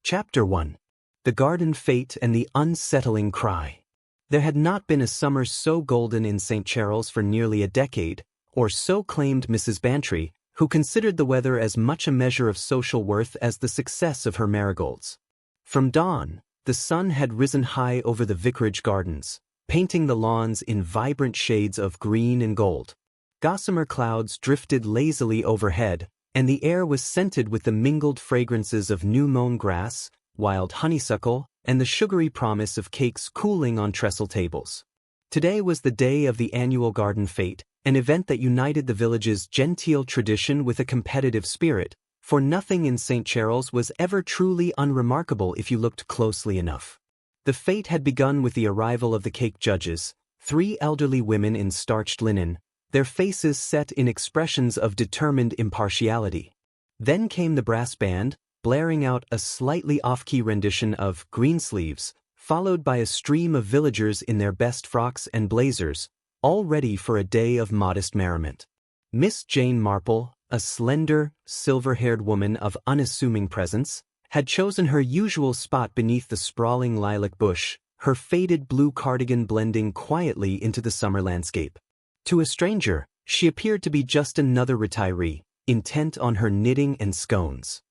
Chapter 1. The Garden Fate and the Unsettling Cry. There had not been a summer so golden in St. Charles for nearly a decade, or so claimed Mrs. Bantry, who considered the weather as much a measure of social worth as the success of her marigolds. From dawn, the sun had risen high over the vicarage gardens, painting the lawns in vibrant shades of green and gold. Gossamer clouds drifted lazily overhead, and the air was scented with the mingled fragrances of new-mown grass, wild honeysuckle, and the sugary promise of cakes cooling on trestle tables. Today was the day of the annual garden fete, an event that united the village's genteel tradition with a competitive spirit, for nothing in St. Charles was ever truly unremarkable if you looked closely enough. The fete had begun with the arrival of the cake judges, 3 elderly women in starched linen, their faces set in expressions of determined impartiality. Then came the brass band, blaring out a slightly off-key rendition of Greensleeves, followed by a stream of villagers in their best frocks and blazers, all ready for a day of modest merriment. Miss Jane Marple, a slender, silver-haired woman of unassuming presence, had chosen her usual spot beneath the sprawling lilac bush, her faded blue cardigan blending quietly into the summer landscape. To a stranger, she appeared to be just another retiree, intent on her knitting and scones.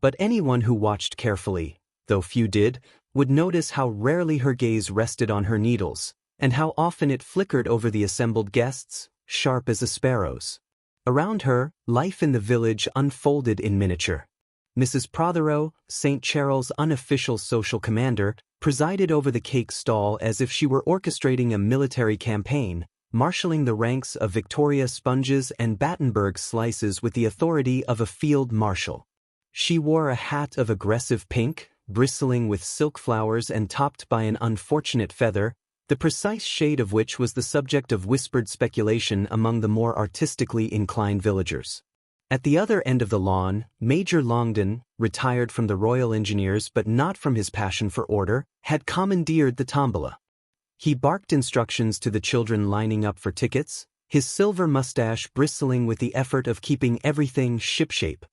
But anyone who watched carefully, though few did, would notice how rarely her gaze rested on her needles, and how often it flickered over the assembled guests, sharp as a sparrow's. Around her, life in the village unfolded in miniature. Mrs. Prothero, St. Charles' unofficial social commander, presided over the cake stall as if she were orchestrating a military campaign, marshalling the ranks of Victoria sponges and Battenberg slices with the authority of a field marshal. She wore a hat of aggressive pink, bristling with silk flowers and topped by an unfortunate feather, the precise shade of which was the subject of whispered speculation among the more artistically inclined villagers. At the other end of the lawn, Major Longdon, retired from the Royal Engineers but not from his passion for order, had commandeered the tombola. He barked instructions to the children lining up for tickets, his silver mustache bristling with the effort of keeping everything shipshape.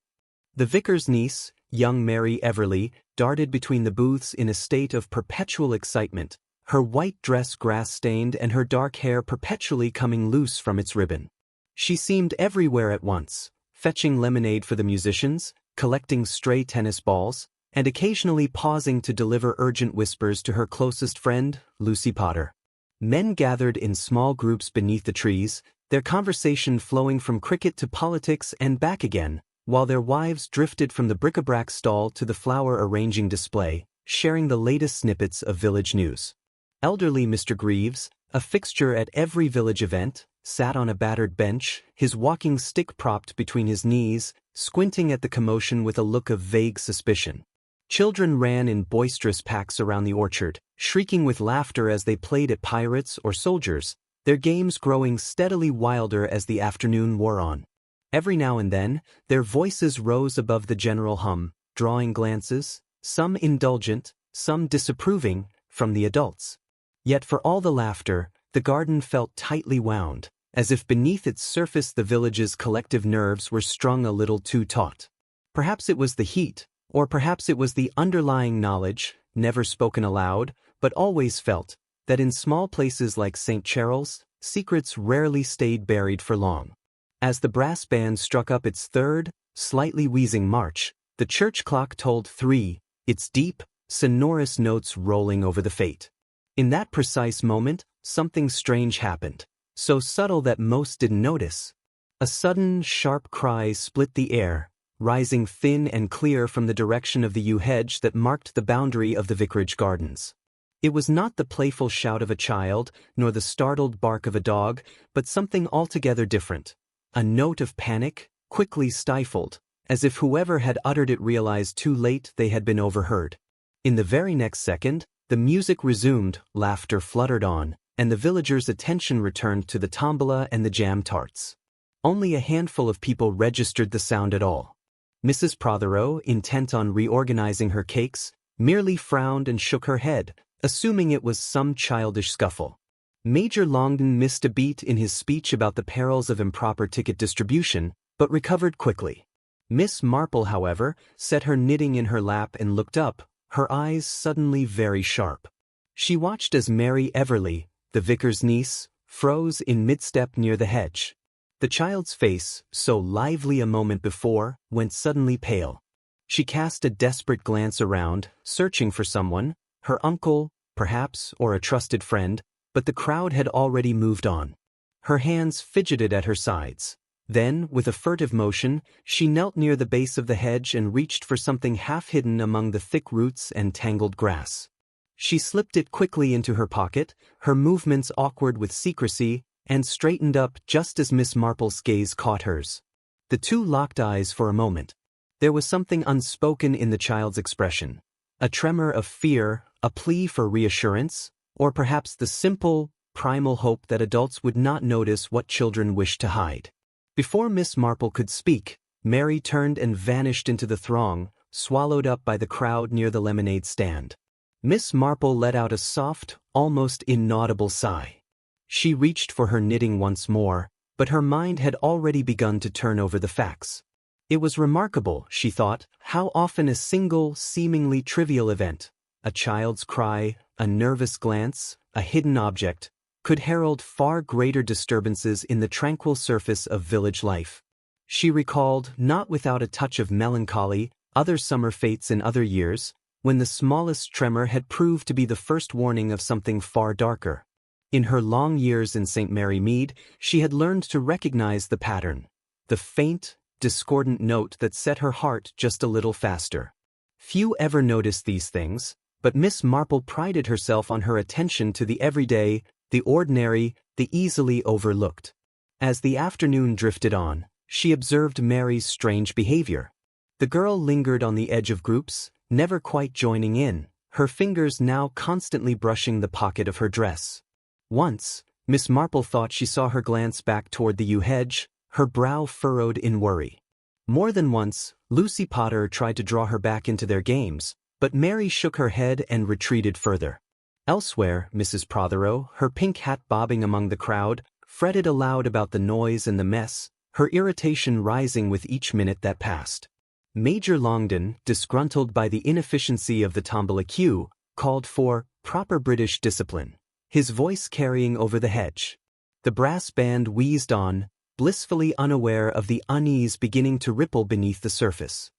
The vicar's niece, young Mary Everleigh, darted between the booths in a state of perpetual excitement, her white dress grass-stained and her dark hair perpetually coming loose from its ribbon. She seemed everywhere at once, fetching lemonade for the musicians, collecting stray tennis balls, and occasionally pausing to deliver urgent whispers to her closest friend, Lucy Potter. Men gathered in small groups beneath the trees, their conversation flowing from cricket to politics and back again, while their wives drifted from the bric-a-brac stall to the flower-arranging display, sharing the latest snippets of village news. Elderly Mr. Greaves, a fixture at every village event, sat on a battered bench, his walking stick propped between his knees, squinting at the commotion with a look of vague suspicion. Children ran in boisterous packs around the orchard, shrieking with laughter as they played at pirates or soldiers, their games growing steadily wilder as the afternoon wore on. Every now and then, their voices rose above the general hum, drawing glances, some indulgent, some disapproving, from the adults. Yet for all the laughter, the garden felt tightly wound, as if beneath its surface the village's collective nerves were strung a little too taut. Perhaps it was the heat, or perhaps it was the underlying knowledge, never spoken aloud, but always felt, that in small places like St. Charles, secrets rarely stayed buried for long. As the brass band struck up its third, slightly wheezing march, the church clock tolled 3, its deep, sonorous notes rolling over the fete. In that precise moment, something strange happened, so subtle that most didn't notice. A sudden, sharp cry split the air, rising thin and clear from the direction of the yew hedge that marked the boundary of the vicarage gardens. It was not the playful shout of a child, nor the startled bark of a dog, but something altogether different. A note of panic, quickly stifled, as if whoever had uttered it realized too late they had been overheard. In the very next second, the music resumed, laughter fluttered on, and the villagers' attention returned to the tombola and the jam tarts. Only a handful of people registered the sound at all. Mrs. Prothero, intent on reorganizing her cakes, merely frowned and shook her head, assuming it was some childish scuffle. Major Longdon missed a beat in his speech about the perils of improper ticket distribution, but recovered quickly. Miss Marple, however, set her knitting in her lap and looked up, her eyes suddenly very sharp. She watched as Mary Everleigh, the vicar's niece, froze in mid-step near the hedge. The child's face, so lively a moment before, went suddenly pale. She cast a desperate glance around, searching for someone, her uncle, perhaps, or a trusted friend, but the crowd had already moved on. Her hands fidgeted at her sides. Then, with a furtive motion, she knelt near the base of the hedge and reached for something half-hidden among the thick roots and tangled grass. She slipped it quickly into her pocket, her movements awkward with secrecy, and straightened up just as Miss Marple's gaze caught hers. The two locked eyes for a moment. There was something unspoken in the child's expression. A tremor of fear, a plea for reassurance, or perhaps the simple, primal hope that adults would not notice what children wish to hide. Before Miss Marple could speak, Mary turned and vanished into the throng, swallowed up by the crowd near the lemonade stand. Miss Marple let out a soft, almost inaudible sigh. She reached for her knitting once more, but her mind had already begun to turn over the facts. It was remarkable, she thought, how often a single, seemingly trivial event, a child's cry, a nervous glance, a hidden object, could herald far greater disturbances in the tranquil surface of village life. She recalled, not without a touch of melancholy, other summer fates in other years, when the smallest tremor had proved to be the first warning of something far darker. In her long years in St. Mary Mead, she had learned to recognize the pattern, the faint, discordant note that set her heart just a little faster. Few ever noticed these things, but Miss Marple prided herself on her attention to the everyday, the ordinary, the easily overlooked. As the afternoon drifted on, she observed Mary's strange behavior. The girl lingered on the edge of groups, never quite joining in, her fingers now constantly brushing the pocket of her dress. Once, Miss Marple thought she saw her glance back toward the yew hedge, her brow furrowed in worry. More than once, Lucy Potter tried to draw her back into their games, but Mary shook her head and retreated further. Elsewhere, Mrs. Prothero, her pink hat bobbing among the crowd, fretted aloud about the noise and the mess, her irritation rising with each minute that passed. Major Longdon, disgruntled by the inefficiency of the tombola queue, called for proper British discipline, his voice carrying over the hedge. The brass band wheezed on, blissfully unaware of the unease beginning to ripple beneath the surface.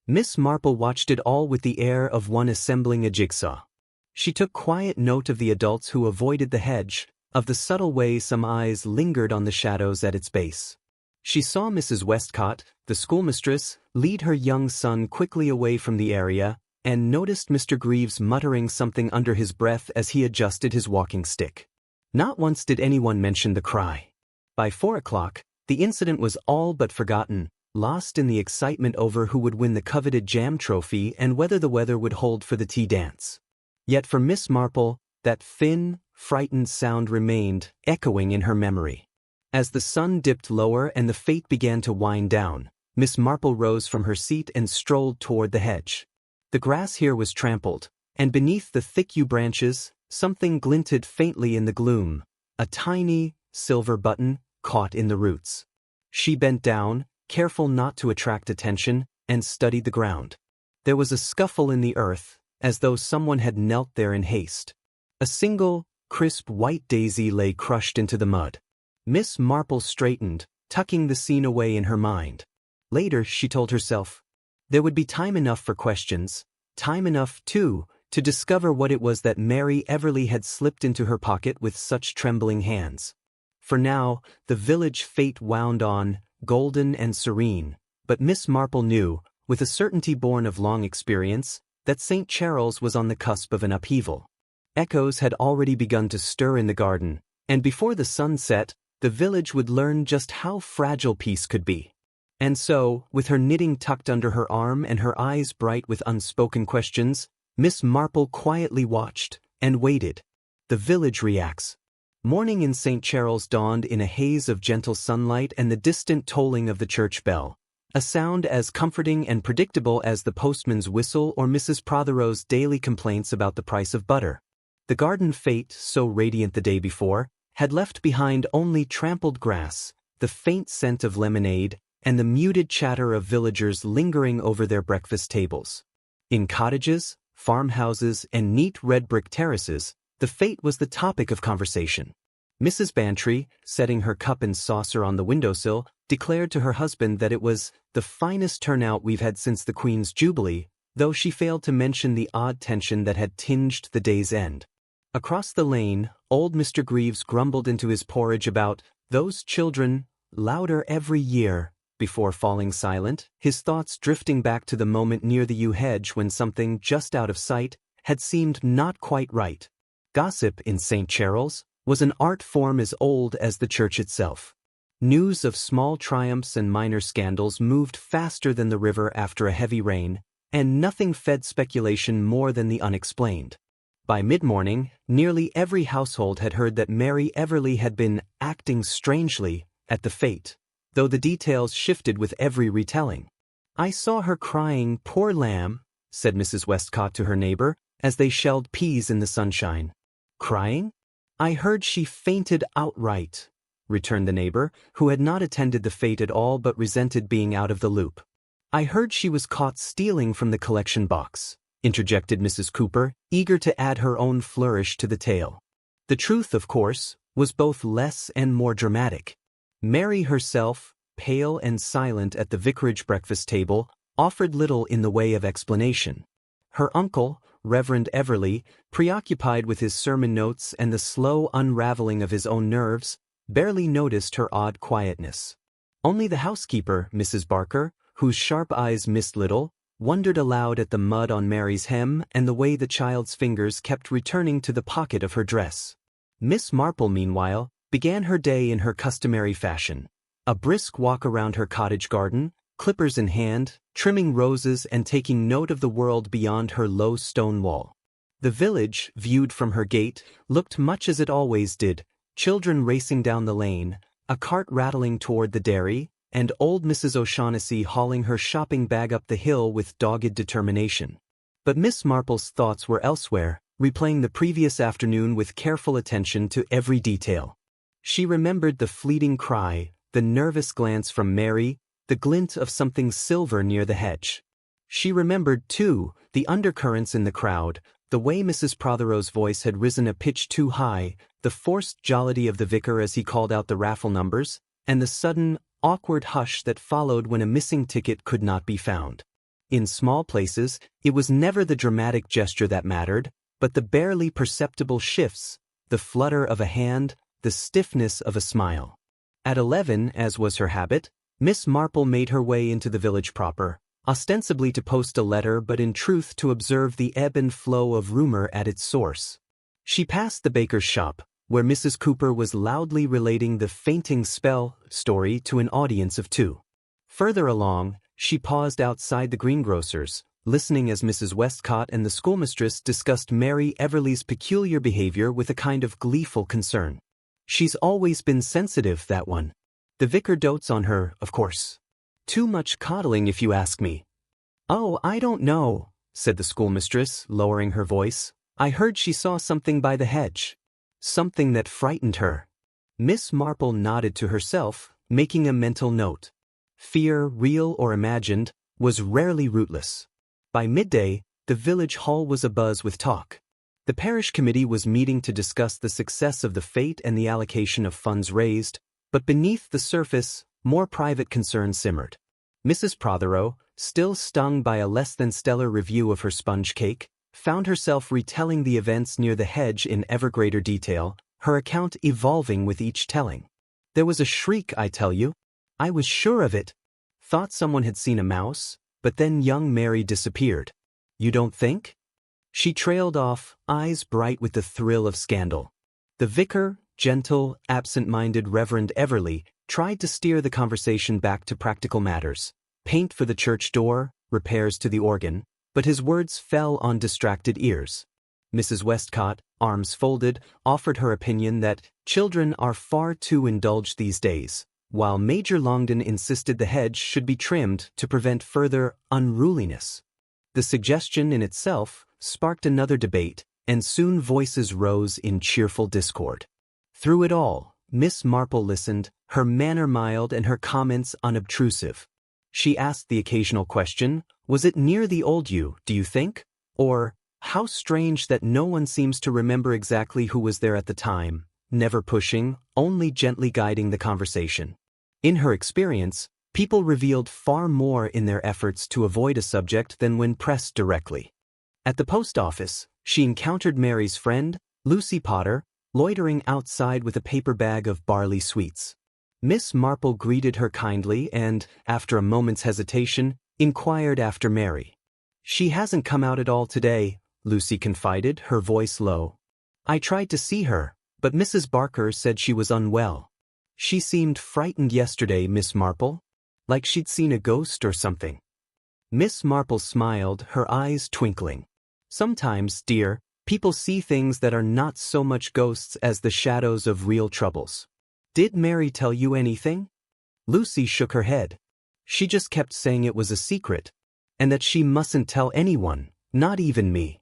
Miss Marple watched it all with the air of one assembling a jigsaw. She took quiet note of the adults who avoided the hedge, of the subtle way some eyes lingered on the shadows at its base. She saw Mrs. Westcott, the schoolmistress, lead her young son quickly away from the area, and noticed Mr. Greaves muttering something under his breath as he adjusted his walking stick. Not once did anyone mention the cry. By 4 o'clock, the incident was all but forgotten, lost in the excitement over who would win the coveted jam trophy and whether the weather would hold for the tea dance. Yet for Miss Marple, that thin, frightened sound remained, echoing in her memory. As the sun dipped lower and the fate began to wind down, Miss Marple rose from her seat and strolled toward the hedge. The grass here was trampled, and beneath the thick yew branches, something glinted faintly in the gloom, a tiny, silver button caught in the roots. She bent down, careful not to attract attention, and studied the ground. There was a scuffle in the earth, as though someone had knelt there in haste. A single, crisp white daisy lay crushed into the mud. Miss Marple straightened, tucking the scene away in her mind. Later, she told herself, there would be time enough for questions, time enough, too, to discover what it was that Mary Everleigh had slipped into her pocket with such trembling hands. For now, the village fate wound on, golden and serene, but Miss Marple knew, with a certainty born of long experience, that St. Charles was on the cusp of an upheaval. Echoes had already begun to stir in the garden, and before the sun set, the village would learn just how fragile peace could be. And so, with her knitting tucked under her arm and her eyes bright with unspoken questions, Miss Marple quietly watched, and waited. The village reacts. Morning in St. Charles dawned in a haze of gentle sunlight and the distant tolling of the church bell, a sound as comforting and predictable as the postman's whistle or Mrs. Prothero's daily complaints about the price of butter. The garden fate, so radiant the day before, had left behind only trampled grass, the faint scent of lemonade, and the muted chatter of villagers lingering over their breakfast tables. In cottages, farmhouses, and neat red brick terraces, the fete was the topic of conversation. Mrs. Bantry, setting her cup and saucer on the windowsill, declared to her husband that it was the finest turnout we've had since the Queen's Jubilee, though she failed to mention the odd tension that had tinged the day's end. Across the lane, old Mr. Greaves grumbled into his porridge about those children, louder every year, before falling silent, his thoughts drifting back to the moment near the yew hedge when something just out of sight had seemed not quite right. Gossip in St. Cheryl's was an art form as old as the church itself. News of small triumphs and minor scandals moved faster than the river after a heavy rain, and nothing fed speculation more than the unexplained. By mid-morning, nearly every household had heard that Mary Everleigh had been acting strangely at the fete, though the details shifted with every retelling. "I saw her crying, poor lamb," said Mrs. Westcott to her neighbor, as they shelled peas in the sunshine. "Crying? I heard she fainted outright," returned the neighbor, who had not attended the fete at all but resented being out of the loop. "I heard she was caught stealing from the collection box," interjected Mrs. Cooper, eager to add her own flourish to the tale. The truth, of course, was both less and more dramatic. Mary herself, pale and silent at the vicarage breakfast table, offered little in the way of explanation. Her uncle, Reverend Everleigh, preoccupied with his sermon notes and the slow unraveling of his own nerves, barely noticed her odd quietness. Only the housekeeper, Mrs. Barker, whose sharp eyes missed little, wondered aloud at the mud on Mary's hem and the way the child's fingers kept returning to the pocket of her dress. Miss Marple, meanwhile, began her day in her customary fashion. A brisk walk around her cottage garden, clippers in hand, trimming roses and taking note of the world beyond her low stone wall. The village, viewed from her gate, looked much as it always did, children racing down the lane, a cart rattling toward the dairy, and old Mrs. O'Shaughnessy hauling her shopping bag up the hill with dogged determination. But Miss Marple's thoughts were elsewhere, replaying the previous afternoon with careful attention to every detail. She remembered the fleeting cry, the nervous glance from Mary, the glint of something silver near the hedge. She remembered, too, the undercurrents in the crowd, the way Mrs. Prothero's voice had risen a pitch too high, the forced jollity of the vicar as he called out the raffle numbers, and the sudden, awkward hush that followed when a missing ticket could not be found. In small places, it was never the dramatic gesture that mattered, but the barely perceptible shifts, the flutter of a hand, the stiffness of a smile. At 11, as was her habit, Miss Marple made her way into the village proper, ostensibly to post a letter but in truth to observe the ebb and flow of rumor at its source. She passed the baker's shop, where Mrs. Cooper was loudly relating the fainting spell story to an audience of two. Further along, she paused outside the greengrocer's, listening as Mrs. Westcott and the schoolmistress discussed Mary Everleigh's peculiar behavior with a kind of gleeful concern. "She's always been sensitive, that one. The vicar dotes on her, of course. Too much coddling, if you ask me." "Oh, I don't know," said the schoolmistress, lowering her voice. "I heard she saw something by the hedge. Something that frightened her." Miss Marple nodded to herself, making a mental note. Fear, real or imagined, was rarely rootless. By midday, the village hall was abuzz with talk. The parish committee was meeting to discuss the success of the fete and the allocation of funds raised, but beneath the surface, more private concerns simmered. Mrs. Prothero, still stung by a less-than-stellar review of her sponge cake, found herself retelling the events near the hedge in ever greater detail, her account evolving with each telling. "There was a shriek, I tell you. I was sure of it. Thought someone had seen a mouse, but then young Mary disappeared. You don't think?" She trailed off, eyes bright with the thrill of scandal. The vicar, gentle, absent-minded Reverend Everleigh, tried to steer the conversation back to practical matters, paint for the church door, repairs to the organ, but his words fell on distracted ears. Mrs. Westcott, arms folded, offered her opinion that children are far too indulged these days, while Major Longdon insisted the hedge should be trimmed to prevent further unruliness. The suggestion in itself sparked another debate, and soon voices rose in cheerful discord. Through it all, Miss Marple listened, her manner mild and her comments unobtrusive. She asked the occasional question, "Was it near the old yew, do you think? Or, How strange that no one seems to remember exactly who was there at the time, never pushing, only gently guiding the conversation. In her experience, people revealed far more in their efforts to avoid a subject than when pressed directly. At the post office, she encountered Mary's friend, Lucy Potter, loitering outside with a paper bag of barley sweets. Miss Marple greeted her kindly and, after a moment's hesitation, inquired after Mary. "She hasn't come out at all today," Lucy confided, her voice low. "I tried to see her, but Mrs. Barker said she was unwell. She seemed frightened yesterday, Miss Marple. Like she'd seen a ghost or something." Miss Marple smiled, her eyes twinkling. "Sometimes, dear, people see things that are not so much ghosts as the shadows of real troubles." "Did Mary tell you anything?" Lucy shook her head. "She just kept saying it was a secret, and that she mustn't tell anyone, not even me."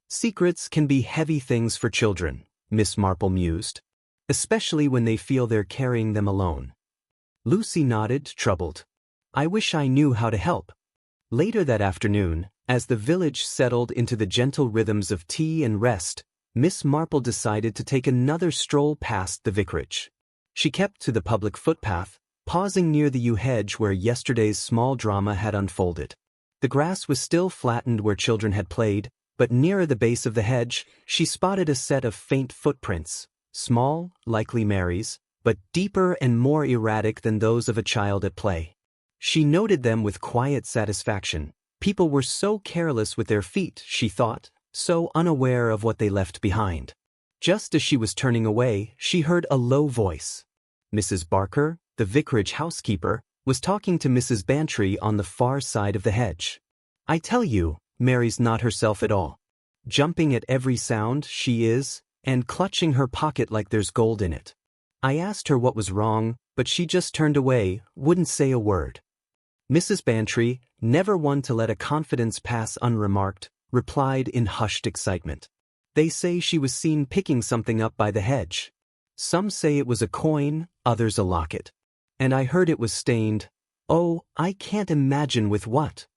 "Secrets can be heavy things for children," Miss Marple mused, "especially when they feel they're carrying them alone." Lucy nodded, troubled. "I wish I knew how to help." Later that afternoon, as the village settled into the gentle rhythms of tea and rest, Miss Marple decided to take another stroll past the vicarage. She kept to the public footpath, pausing near the yew hedge where yesterday's small drama had unfolded. The grass was still flattened where children had played, but nearer the base of the hedge, she spotted a set of faint footprints, small, likely Mary's, but deeper and more erratic than those of a child at play. She noted them with quiet satisfaction. People were so careless with their feet, she thought, so unaware of what they left behind. Just as she was turning away, she heard a low voice. Mrs. Barker, the vicarage housekeeper, was talking to Mrs. Bantry on the far side of the hedge. "I tell you, Mary's not herself at all. Jumping at every sound, she is, and clutching her pocket like there's gold in it. I asked her what was wrong, but she just turned away, wouldn't say a word." Mrs. Bantry, never one to let a confidence pass unremarked, replied in hushed excitement. "They say she was seen picking something up by the hedge. Some say it was a coin, others a locket. And I heard it was stained. Oh, I can't imagine with what."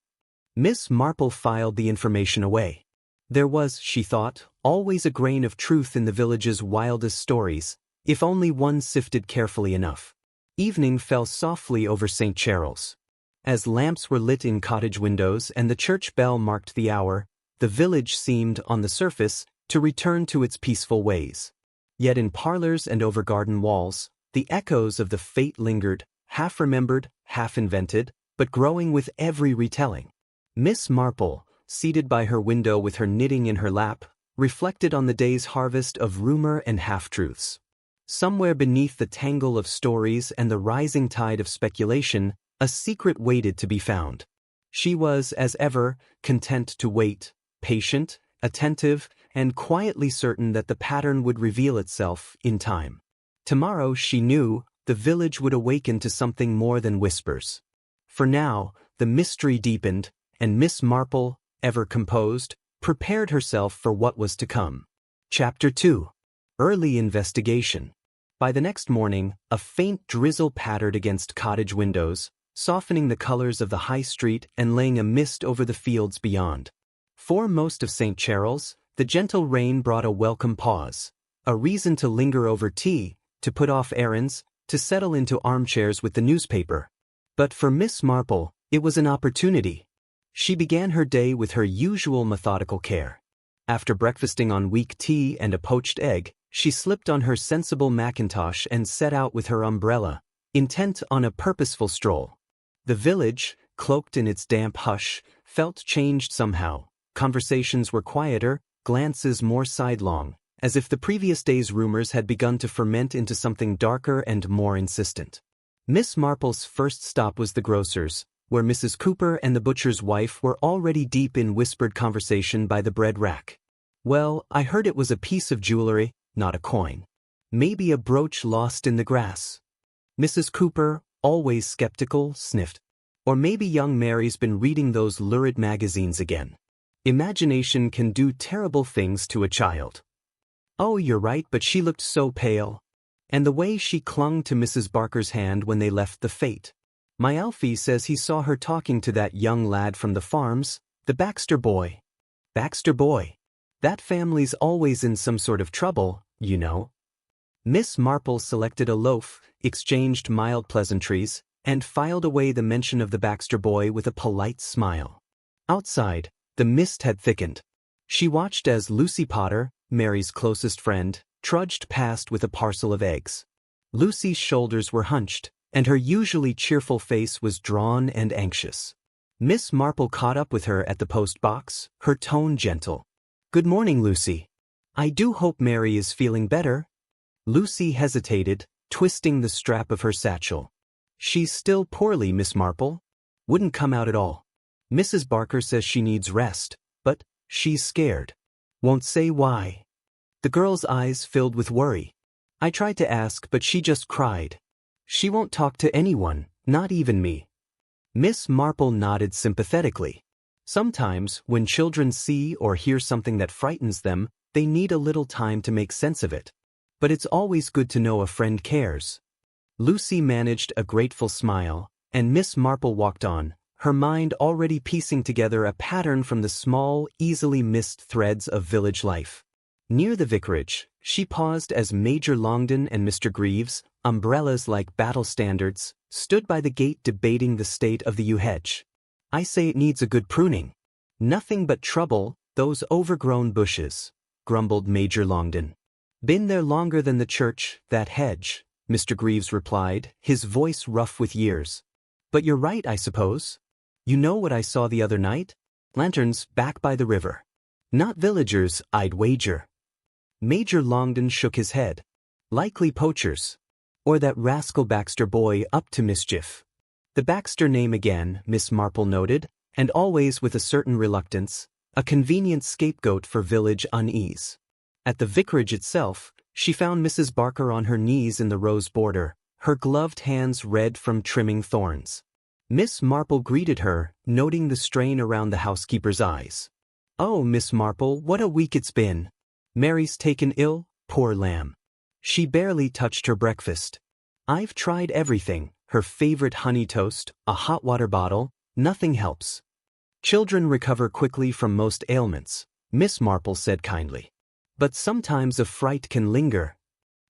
Miss Marple filed the information away. There was, she thought, always a grain of truth in the village's wildest stories, if only one sifted carefully enough. Evening fell softly over St. Cheryl's. As lamps were lit in cottage windows and the church bell marked the hour, the village seemed, on the surface, to return to its peaceful ways. Yet in parlors and over garden walls, the echoes of the fate lingered, half-remembered, half-invented, but growing with every retelling. Miss Marple, seated by her window with her knitting in her lap, reflected on the day's harvest of rumor and half-truths. Somewhere beneath the tangle of stories and the rising tide of speculation, a secret waited to be found. She was, as ever, content to wait, patient, attentive, and quietly certain that the pattern would reveal itself in time. Tomorrow, she knew, the village would awaken to something more than whispers. For now, the mystery deepened, and Miss Marple, ever composed, prepared herself for what was to come. Chapter 2. Early Investigation. By the next morning, a faint drizzle pattered against cottage windows, softening the colors of the high street and laying a mist over the fields beyond. For most of St. Cheryl's, the gentle rain brought a welcome pause, a reason to linger over tea, to put off errands, to settle into armchairs with the newspaper. But for Miss Marple, it was an opportunity. She began her day with her usual methodical care. After breakfasting on weak tea and a poached egg, she slipped on her sensible mackintosh and set out with her umbrella, intent on a purposeful stroll. The village, cloaked in its damp hush, felt changed somehow. Conversations were quieter, glances more sidelong, as if the previous day's rumors had begun to ferment into something darker and more insistent. Miss Marple's first stop was the grocer's, where Mrs. Cooper and the butcher's wife were already deep in whispered conversation by the bread rack. "Well, I heard it was a piece of jewelry, not a coin. Maybe a brooch lost in the grass." Mrs. Cooper, always skeptical, sniffed. "Or maybe young Mary's been reading those lurid magazines again. Imagination can do terrible things to a child." "Oh, you're right, but she looked so pale. And the way she clung to Mrs. Barker's hand when they left the fete. My Alfie says he saw her talking to that young lad from the farms, the Baxter boy." "Baxter boy?" That family's always in some sort of trouble, you know. Miss Marple selected a loaf, exchanged mild pleasantries, and filed away the mention of the Baxter boy with a polite smile. Outside, the mist had thickened. She watched as Lucy Potter, Mary's closest friend, trudged past with a parcel of eggs. Lucy's shoulders were hunched, and her usually cheerful face was drawn and anxious. Miss Marple caught up with her at the post box, her tone gentle. "Good morning, Lucy. I do hope Mary is feeling better." Lucy hesitated, twisting the strap of her satchel. "She's still poorly, Miss Marple. Wouldn't come out at all. Mrs. Barker says she needs rest, but she's scared. Won't say why." The girl's eyes filled with worry. "I tried to ask, but she just cried. She won't talk to anyone, not even me." Miss Marple nodded sympathetically. Sometimes, when children see or hear something that frightens them, they need a little time to make sense of it. But it's always good to know a friend cares. Lucy managed a grateful smile, and Miss Marple walked on, her mind already piecing together a pattern from the small, easily missed threads of village life. Near the vicarage, she paused as Major Longdon and Mr. Greaves, umbrellas like battle standards, stood by the gate debating the state of the yew hedge. "I say it needs a good pruning." "Nothing but trouble, those overgrown bushes," grumbled Major Longdon. "Been there longer than the church, that hedge," Mr. Greaves replied, his voice rough with years. "But you're right, I suppose. You know what I saw the other night? Lanterns back by the river. Not villagers, I'd wager." Major Longdon shook his head. "Likely poachers. Or that rascal Baxter boy up to mischief." The Baxter name again, Miss Marple noted, and always with a certain reluctance, a convenient scapegoat for village unease. At the vicarage itself, she found Mrs. Barker on her knees in the rose border, her gloved hands red from trimming thorns. Miss Marple greeted her, noting the strain around the housekeeper's eyes. "Oh, Miss Marple, what a week it's been. Mary's taken ill, poor lamb. She barely touched her breakfast. I've tried everything, her favorite honey toast, a hot water bottle, nothing helps." "Children recover quickly from most ailments," Miss Marple said kindly. "But sometimes a fright can linger."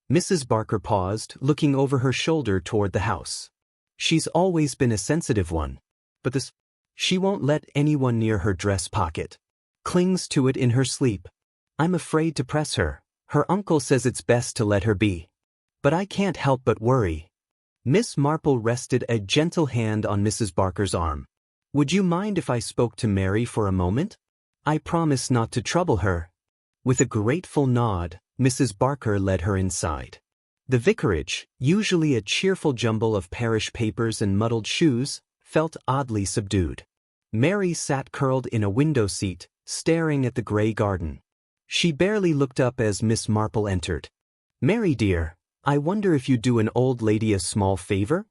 Mrs. Barker paused, looking over her shoulder toward the house. "She's always been a sensitive one. But this, she won't let anyone near her dress pocket. Clings to it in her sleep. I'm afraid to press her. Her uncle says it's best to let her be. But I can't help but worry." Miss Marple rested a gentle hand on Mrs. Barker's arm. "Would you mind if I spoke to Mary for a moment? I promise not to trouble her." With a grateful nod, Mrs. Barker led her inside. The vicarage, usually a cheerful jumble of parish papers and muddled shoes, felt oddly subdued. Mary sat curled in a window seat, staring at the gray garden. She barely looked up as Miss Marple entered. "Mary dear, I wonder if you'd do an old lady a small favor?"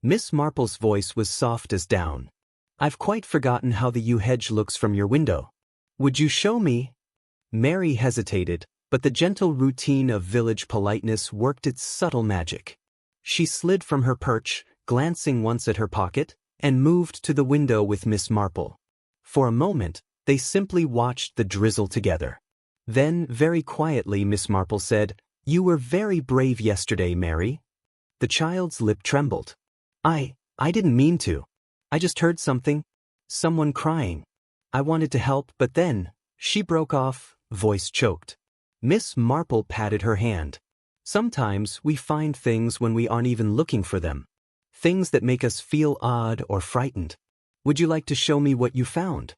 Miss Marple's voice was soft as down. "I've quite forgotten how the yew hedge looks from your window. Would you show me?" Mary hesitated, but the gentle routine of village politeness worked its subtle magic. She slid from her perch, glancing once at her pocket, and moved to the window with Miss Marple. For a moment, they simply watched the drizzle together. Then, very quietly, Miss Marple said, "You were very brave yesterday, Mary." The child's lip trembled. I didn't mean to. I just heard something. Someone crying. I wanted to help, but then," she broke off, voice choked. Miss Marple patted her hand. "Sometimes we find things when we aren't even looking for them. Things that make us feel odd or frightened. Would you like to show me what you found?"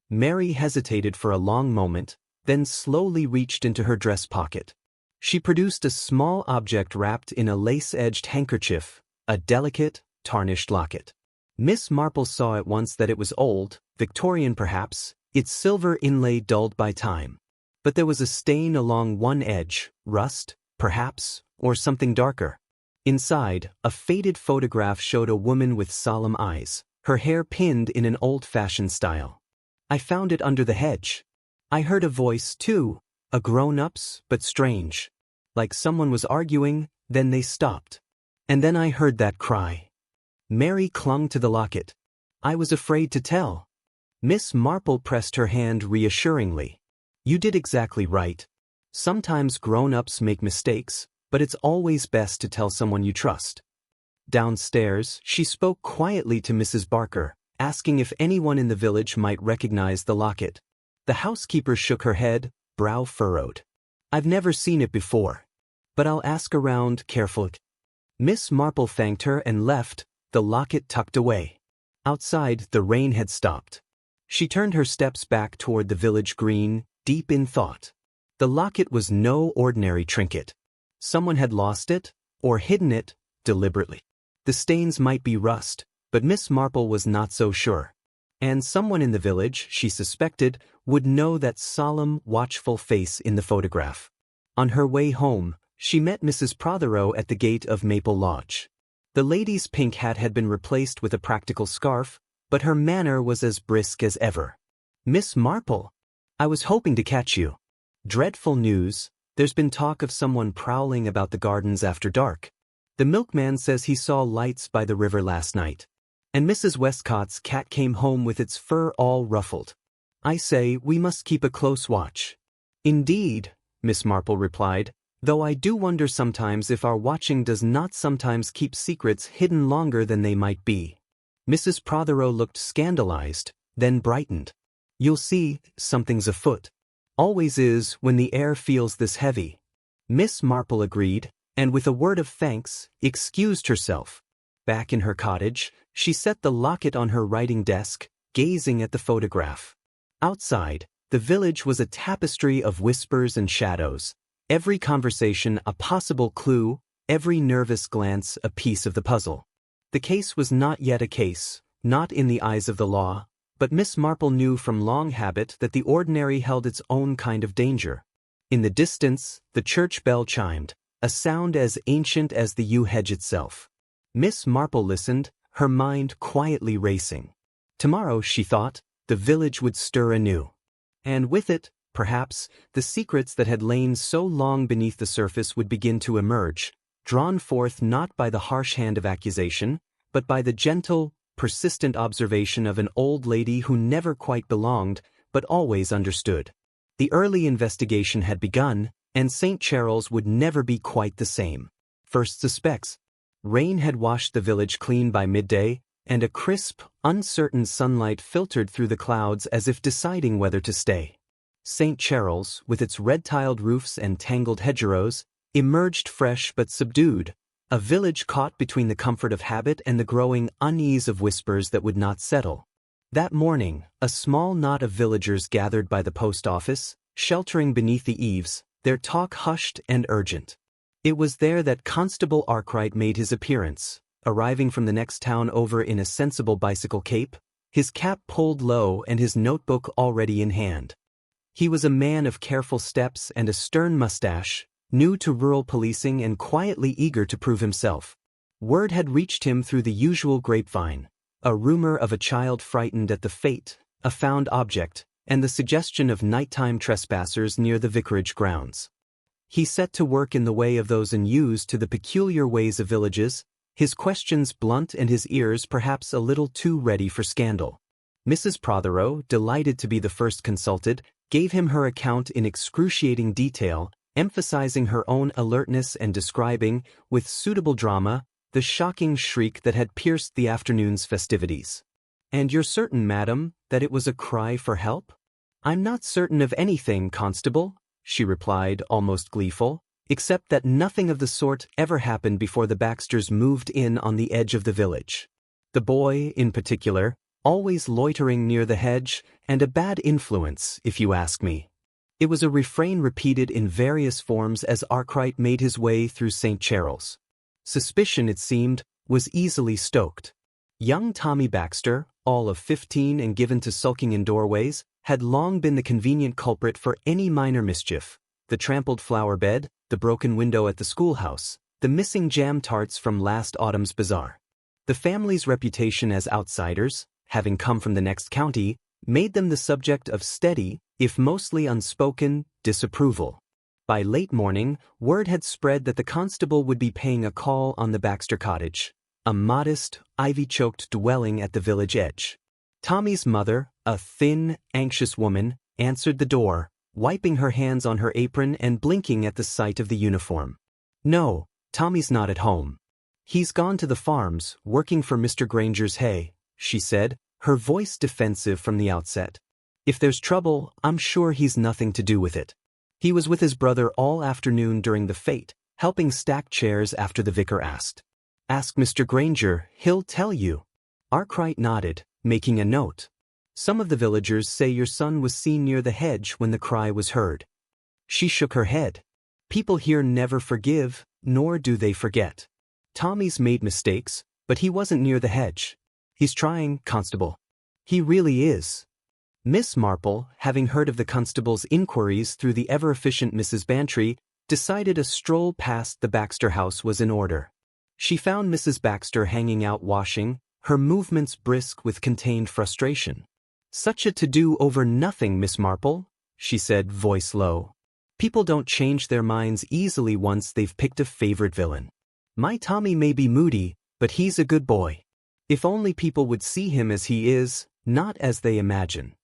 Mary hesitated for a long moment, then slowly reached into her dress pocket. She produced a small object wrapped in a lace-edged handkerchief, a delicate, tarnished locket. Miss Marple saw at once that it was old, Victorian perhaps, its silver inlay dulled by time. But there was a stain along one edge, rust, perhaps, or something darker. Inside, a faded photograph showed a woman with solemn eyes, her hair pinned in an old-fashioned style. "I found it under the hedge. I heard a voice, too, a grown-up's, but strange. Like someone was arguing, then they stopped. And then I heard that cry." Mary clung to the locket. "I was afraid to tell." Miss Marple pressed her hand reassuringly. You did exactly right. Sometimes grown-ups make mistakes, but it's always best to tell someone you trust. Downstairs, she spoke quietly to Mrs. Barker, asking if anyone in the village might recognize the locket. The housekeeper shook her head, brow furrowed. I've never seen it before. But I'll ask around carefully. Miss Marple thanked her and left, the locket tucked away. Outside, the rain had stopped. She turned her steps back toward the village green, deep in thought. The locket was no ordinary trinket. Someone had lost it, or hidden it, deliberately. The stains might be rust, but Miss Marple was not so sure. And someone in the village, she suspected, would know that solemn, watchful face in the photograph. On her way home, she met Mrs. Prothero at the gate of Maple Lodge. The lady's pink hat had been replaced with a practical scarf, but her manner was as brisk as ever. Miss Marple, I was hoping to catch you. Dreadful news, there's been talk of someone prowling about the gardens after dark. The milkman says he saw lights by the river last night. And Mrs. Westcott's cat came home with its fur all ruffled. I say we must keep a close watch. Indeed, Miss Marple replied, though I do wonder sometimes if our watching does not sometimes keep secrets hidden longer than they might be. Mrs. Prothero looked scandalized, then brightened. You'll see, something's afoot. Always is when the air feels this heavy. Miss Marple agreed, and with a word of thanks, excused herself. Back in her cottage, she set the locket on her writing desk, gazing at the photograph. Outside, the village was a tapestry of whispers and shadows, every conversation a possible clue, every nervous glance a piece of the puzzle. The case was not yet a case, not in the eyes of the law, but Miss Marple knew from long habit that the ordinary held its own kind of danger. In the distance, the church bell chimed, a sound as ancient as the yew hedge itself. Miss Marple listened, her mind quietly racing. Tomorrow, she thought, the village would stir anew. And with it, perhaps, the secrets that had lain so long beneath the surface would begin to emerge, drawn forth not by the harsh hand of accusation, but by the gentle, persistent observation of an old lady who never quite belonged, but always understood. The early investigation had begun, and St. Charles would never be quite the same. First suspects. Rain had washed the village clean by midday, and a crisp, uncertain sunlight filtered through the clouds as if deciding whether to stay. St. Charles, with its red-tiled roofs and tangled hedgerows, emerged fresh but subdued, a village caught between the comfort of habit and the growing unease of whispers that would not settle. That morning, a small knot of villagers gathered by the post office, sheltering beneath the eaves, their talk hushed and urgent. It was there that Constable Arkwright made his appearance, arriving from the next town over in a sensible bicycle cape, his cap pulled low and his notebook already in hand. He was a man of careful steps and a stern mustache, new to rural policing and quietly eager to prove himself. Word had reached him through the usual grapevine, a rumor of a child frightened at the fate, a found object, and the suggestion of nighttime trespassers near the vicarage grounds. He set to work in the way of those unused to the peculiar ways of villages, his questions blunt and his ears perhaps a little too ready for scandal. Mrs. Prothero, delighted to be the first consulted, gave him her account in excruciating detail, emphasizing her own alertness and describing, with suitable drama, the shocking shriek that had pierced the afternoon's festivities. "And you're certain, madam, that it was a cry for help?" "I'm not certain of anything, Constable," she replied, almost gleeful, "except that nothing of the sort ever happened before the Baxters moved in on the edge of the village. The boy, in particular, always loitering near the hedge, and a bad influence, if you ask me." It was a refrain repeated in various forms as Arkwright made his way through St. Charles. Suspicion, it seemed, was easily stoked. Young Tommy Baxter, all of 15 and given to sulking in doorways, had long been the convenient culprit for any minor mischief: the trampled flower bed, the broken window at the schoolhouse, the missing jam tarts from last autumn's bazaar. The family's reputation as outsiders, having come from the next county, made them the subject of steady, if mostly unspoken, disapproval. By late morning, word had spread that the constable would be paying a call on the Baxter cottage, a modest, ivy-choked dwelling at the village edge. Tommy's mother, a thin, anxious woman, answered the door, wiping her hands on her apron and blinking at the sight of the uniform. "No, Tommy's not at home. He's gone to the farms, working for Mr. Granger's hay," she said, her voice defensive from the outset. "If there's trouble, I'm sure he's nothing to do with it. He was with his brother all afternoon during the fete, helping stack chairs after the vicar asked. Ask Mr. Granger, he'll tell you." Arkwright nodded, making a note. "Some of the villagers say your son was seen near the hedge when the cry was heard." She shook her head. "People here never forgive, nor do they forget. Tommy's made mistakes, but he wasn't near the hedge. He's trying, Constable. He really is." Miss Marple, having heard of the constable's inquiries through the ever-efficient Mrs. Bantry, decided a stroll past the Baxter house was in order. She found Mrs. Baxter hanging out washing, her movements brisk with contained frustration. "Such a to-do over nothing, Miss Marple," she said, voice low. "People don't change their minds easily once they've picked a favorite villain. My Tommy may be moody, but he's a good boy. If only people would see him as he is, not as they imagine."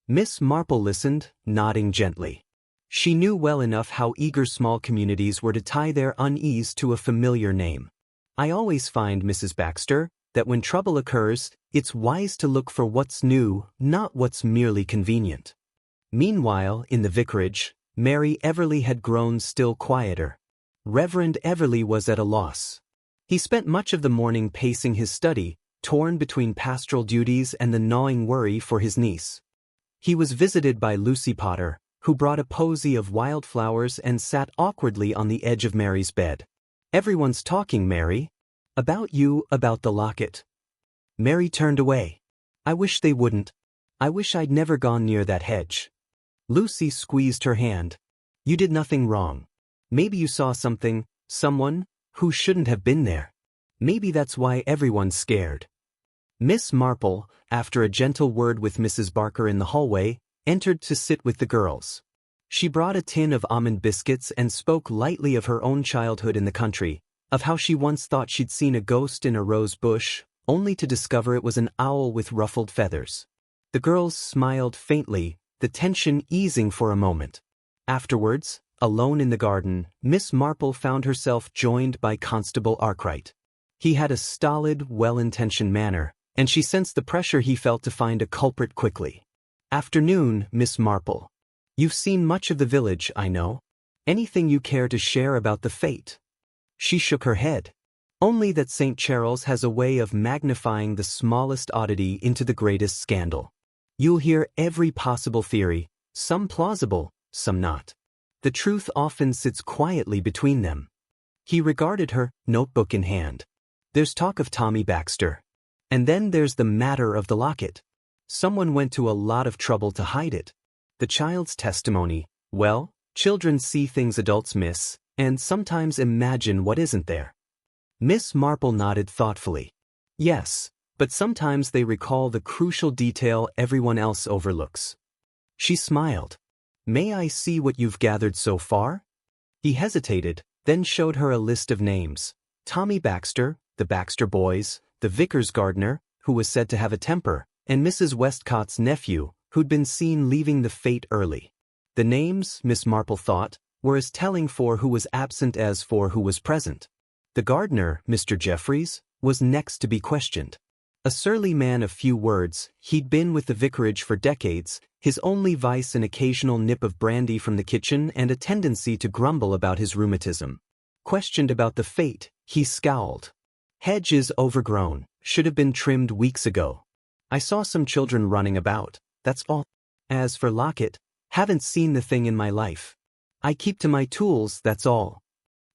Miss Marple listened, nodding gently. She knew well enough how eager small communities were to tie their unease to a familiar name. "I always find, Mrs. Baxter, that when trouble occurs, it's wise to look for what's new, not what's merely convenient." Meanwhile, in the vicarage, Mary Everleigh had grown still quieter. Reverend Everleigh was at a loss. He spent much of the morning pacing his study, torn between pastoral duties and the gnawing worry for his niece. He was visited by Lucy Potter, who brought a posy of wildflowers and sat awkwardly on the edge of Mary's bed. "Everyone's talking, Mary. About you, about the locket." Mary turned away. "I wish they wouldn't. I wish I'd never gone near that hedge." Lucy squeezed her hand. "You did nothing wrong. Maybe you saw something, someone, who shouldn't have been there. Maybe that's why everyone's scared." Miss Marple, after a gentle word with Mrs. Barker in the hallway, entered to sit with the girls. She brought a tin of almond biscuits and spoke lightly of her own childhood in the country, of how she once thought she'd seen a ghost in a rose bush, only to discover it was an owl with ruffled feathers. The girls smiled faintly, the tension easing for a moment. Afterwards, alone in the garden, Miss Marple found herself joined by Constable Arkwright. He had a stolid, well-intentioned manner, and she sensed the pressure he felt to find a culprit quickly. "Afternoon, Miss Marple. You've seen much of the village, I know. Anything you care to share about the fete?" She shook her head. "Only that St. Charles has a way of magnifying the smallest oddity into the greatest scandal. You'll hear every possible theory, some plausible, some not. The truth often sits quietly between them." He regarded her, notebook in hand. "There's talk of Tommy Baxter. And then there's the matter of the locket. Someone went to a lot of trouble to hide it. The child's testimony, well, children see things adults miss, and sometimes imagine what isn't there." Miss Marple nodded thoughtfully. "Yes, but sometimes they recall the crucial detail everyone else overlooks." She smiled. "May I see what you've gathered so far?" He hesitated, then showed her a list of names. Tommy Baxter, the Baxter boys, the vicar's gardener, who was said to have a temper, and Mrs. Westcott's nephew, who'd been seen leaving the fete early. The names, Miss Marple thought, were as telling for who was absent as for who was present. The gardener, Mr. Jeffries, was next to be questioned. A surly man of few words, he'd been with the vicarage for decades, his only vice an occasional nip of brandy from the kitchen and a tendency to grumble about his rheumatism. Questioned about the fete, he scowled. "Hedge is overgrown, should have been trimmed weeks ago. I saw some children running about, that's all. As for locket, haven't seen the thing in my life. I keep to my tools, that's all."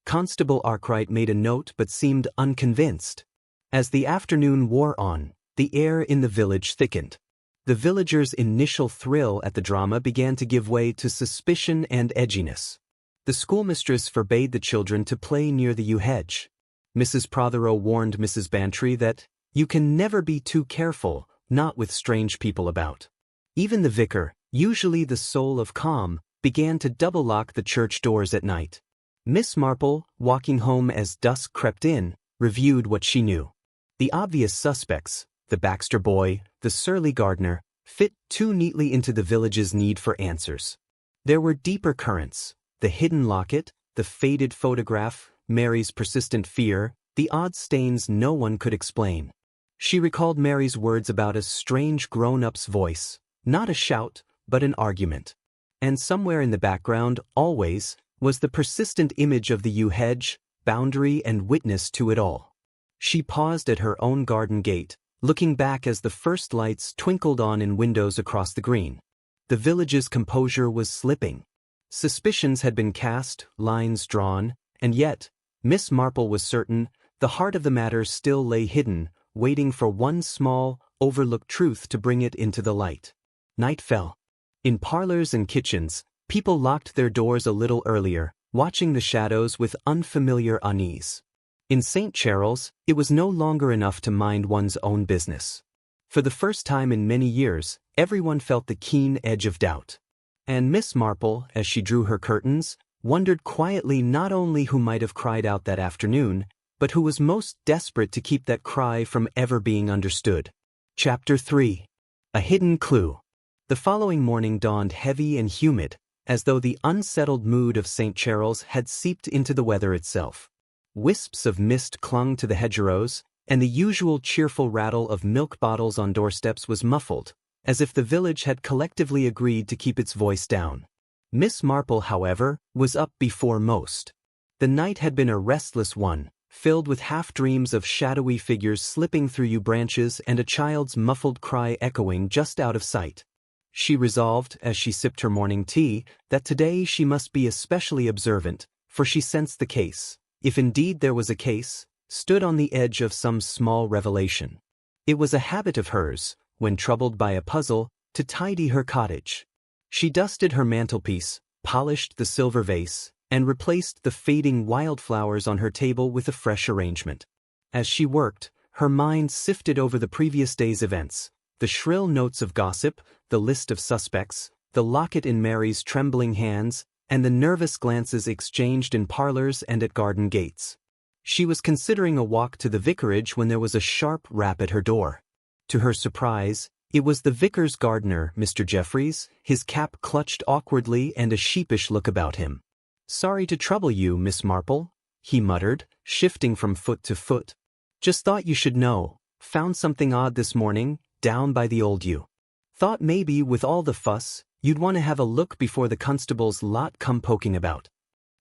Constable Arkwright made a note but seemed unconvinced. As the afternoon wore on, the air in the village thickened. The villagers' initial thrill at the drama began to give way to suspicion and edginess. The schoolmistress forbade the children to play near the yew hedge. Mrs. Prothero warned Mrs. Bantry that, "You can never be too careful, not with strange people about." Even the vicar, usually the soul of calm, began to double-lock the church doors at night. Miss Marple, walking home as dusk crept in, reviewed what she knew. The obvious suspects, the Baxter boy, the surly gardener, fit too neatly into the village's need for answers. There were deeper currents: the hidden locket, the faded photograph, Mary's persistent fear, the odd stains no one could explain. She recalled Mary's words about a strange grown-up's voice, not a shout, but an argument. And somewhere in the background, always, was the persistent image of the yew hedge, boundary and witness to it all. She paused at her own garden gate, looking back as the first lights twinkled on in windows across the green. The village's composure was slipping. Suspicions had been cast, lines drawn, and yet, Miss Marple was certain, the heart of the matter still lay hidden, waiting for one small, overlooked truth to bring it into the light. Night fell. In parlors and kitchens, people locked their doors a little earlier, watching the shadows with unfamiliar unease. In St. Cheryl's, it was no longer enough to mind one's own business. For the first time in many years, everyone felt the keen edge of doubt. And Miss Marple, as she drew her curtains, wondered quietly not only who might have cried out that afternoon, but who was most desperate to keep that cry from ever being understood. Chapter 3. A Hidden Clue. The following morning dawned heavy and humid, as though the unsettled mood of St. Cheryl's had seeped into the weather itself. Wisps of mist clung to the hedgerows, and the usual cheerful rattle of milk bottles on doorsteps was muffled, as if the village had collectively agreed to keep its voice down. Miss Marple, however, was up before most. The night had been a restless one, filled with half-dreams of shadowy figures slipping through yew branches and a child's muffled cry echoing just out of sight. She resolved, as she sipped her morning tea, that today she must be especially observant, for she sensed the case, if indeed there was a case, stood on the edge of some small revelation. It was a habit of hers, when troubled by a puzzle, to tidy her cottage. She dusted her mantelpiece, polished the silver vase, and replaced the fading wildflowers on her table with a fresh arrangement. As she worked, her mind sifted over the previous day's events, the shrill notes of gossip, the list of suspects, the locket in Mary's trembling hands, and the nervous glances exchanged in parlors and at garden gates. She was considering a walk to the vicarage when there was a sharp rap at her door. To her surprise, it was the vicar's gardener, Mr. Jeffries, his cap clutched awkwardly and a sheepish look about him. "Sorry to trouble you, Miss Marple," he muttered, shifting from foot to foot. "Just thought you should know. Found something odd this morning, down by the old yew. Thought maybe, with all the fuss, you'd want to have a look before the constable's lot come poking about."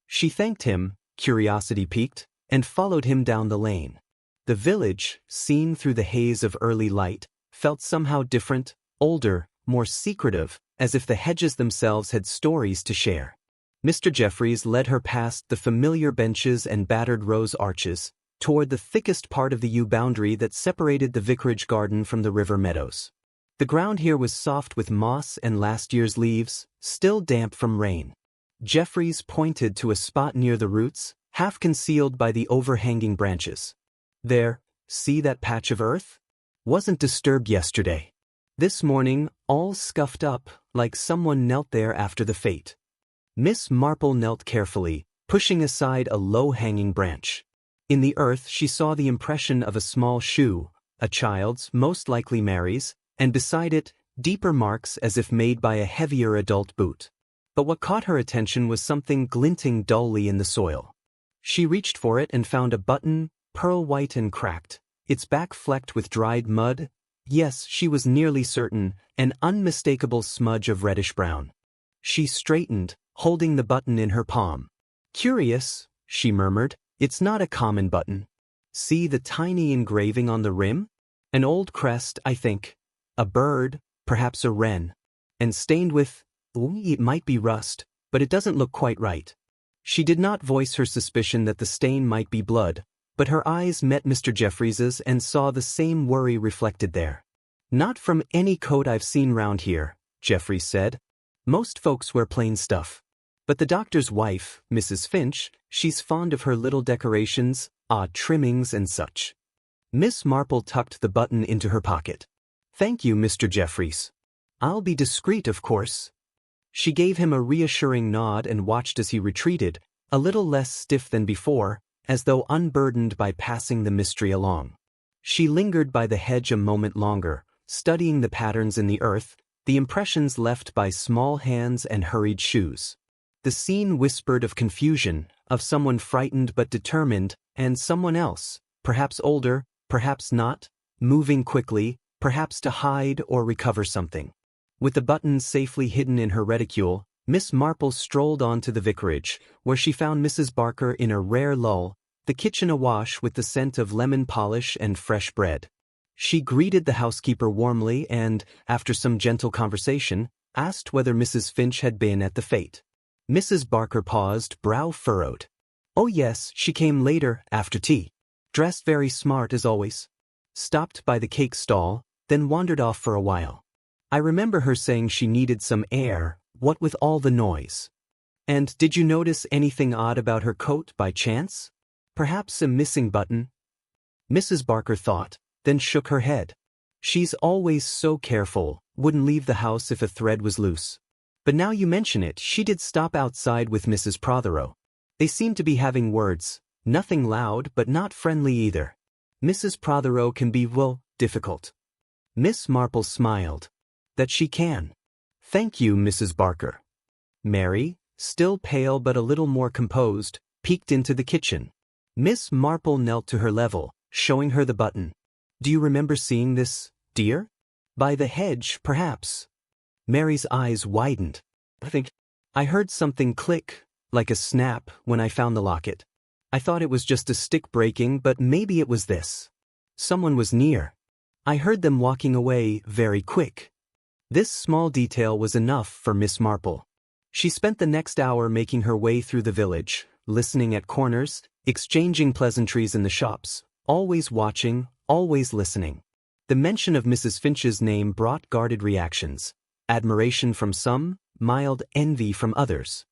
She thanked him, curiosity piqued, and followed him down the lane. The village, seen through the haze of early light, felt somehow different, older, more secretive, as if the hedges themselves had stories to share. Mr. Jeffries led her past the familiar benches and battered rose arches, toward the thickest part of the yew boundary that separated the vicarage garden from the river meadows. The ground here was soft with moss and last year's leaves, still damp from rain. Jeffries pointed to a spot near the roots, half concealed by the overhanging branches. "There, see that patch of earth? Wasn't disturbed yesterday. This morning, all scuffed up, like someone knelt there after the fete." Miss Marple knelt carefully, pushing aside a low-hanging branch. In the earth she saw the impression of a small shoe, a child's, most likely Mary's, and beside it, deeper marks as if made by a heavier adult boot. But what caught her attention was something glinting dully in the soil. She reached for it and found a button, pearl-white and cracked, its back flecked with dried mud. Yes, she was nearly certain, an unmistakable smudge of reddish-brown. She straightened, holding the button in her palm. "Curious," she murmured, "it's not a common button. See the tiny engraving on the rim? An old crest, I think. A bird, perhaps a wren. And stained with, it might be rust, but it doesn't look quite right." She did not voice her suspicion that the stain might be blood, but her eyes met Mr. Jeffries's and saw the same worry reflected there. "Not from any coat I've seen round here," Jeffries said. "Most folks wear plain stuff. But the doctor's wife, Mrs. Finch, she's fond of her little decorations, odd trimmings and such." Miss Marple tucked the button into her pocket. "Thank you, Mr. Jeffries. I'll be discreet, of course." She gave him a reassuring nod and watched as he retreated, a little less stiff than before, as though unburdened by passing the mystery along. She lingered by the hedge a moment longer, studying the patterns in the earth, the impressions left by small hands and hurried shoes. The scene whispered of confusion, of someone frightened but determined, and someone else, perhaps older, perhaps not, moving quickly, perhaps to hide or recover something. With the button safely hidden in her reticule, Miss Marple strolled on to the vicarage, where she found Mrs. Barker in a rare lull, the kitchen awash with the scent of lemon polish and fresh bread. She greeted the housekeeper warmly and, after some gentle conversation, asked whether Mrs. Finch had been at the fete. Mrs. Barker paused, brow furrowed. "Oh yes, she came later, after tea. Dressed very smart as always. Stopped by the cake stall, then wandered off for a while. I remember her saying she needed some air, what with all the noise." "And did you notice anything odd about her coat by chance? Perhaps a missing button?" Mrs. Barker thought, then shook her head. "She's always so careful, wouldn't leave the house if a thread was loose. But now you mention it, she did stop outside with Mrs. Prothero. They seemed to be having words, nothing loud but not friendly either. Mrs. Prothero can be, well, difficult." Miss Marple smiled. "That she can. Thank you, Mrs. Barker." Mary, still pale but a little more composed, peeked into the kitchen. Miss Marple knelt to her level, showing her the button. "Do you remember seeing this, dear? By the hedge, perhaps?" Mary's eyes widened. I heard something click, like a snap, when I found the locket. I thought it was just a stick breaking, but maybe it was this. Someone was near. I heard them walking away, very quick." This small detail was enough for Miss Marple. She spent the next hour making her way through the village, listening at corners, exchanging pleasantries in the shops, always watching, always listening. The mention of Mrs. Finch's name brought guarded reactions. Admiration from some, mild envy from others.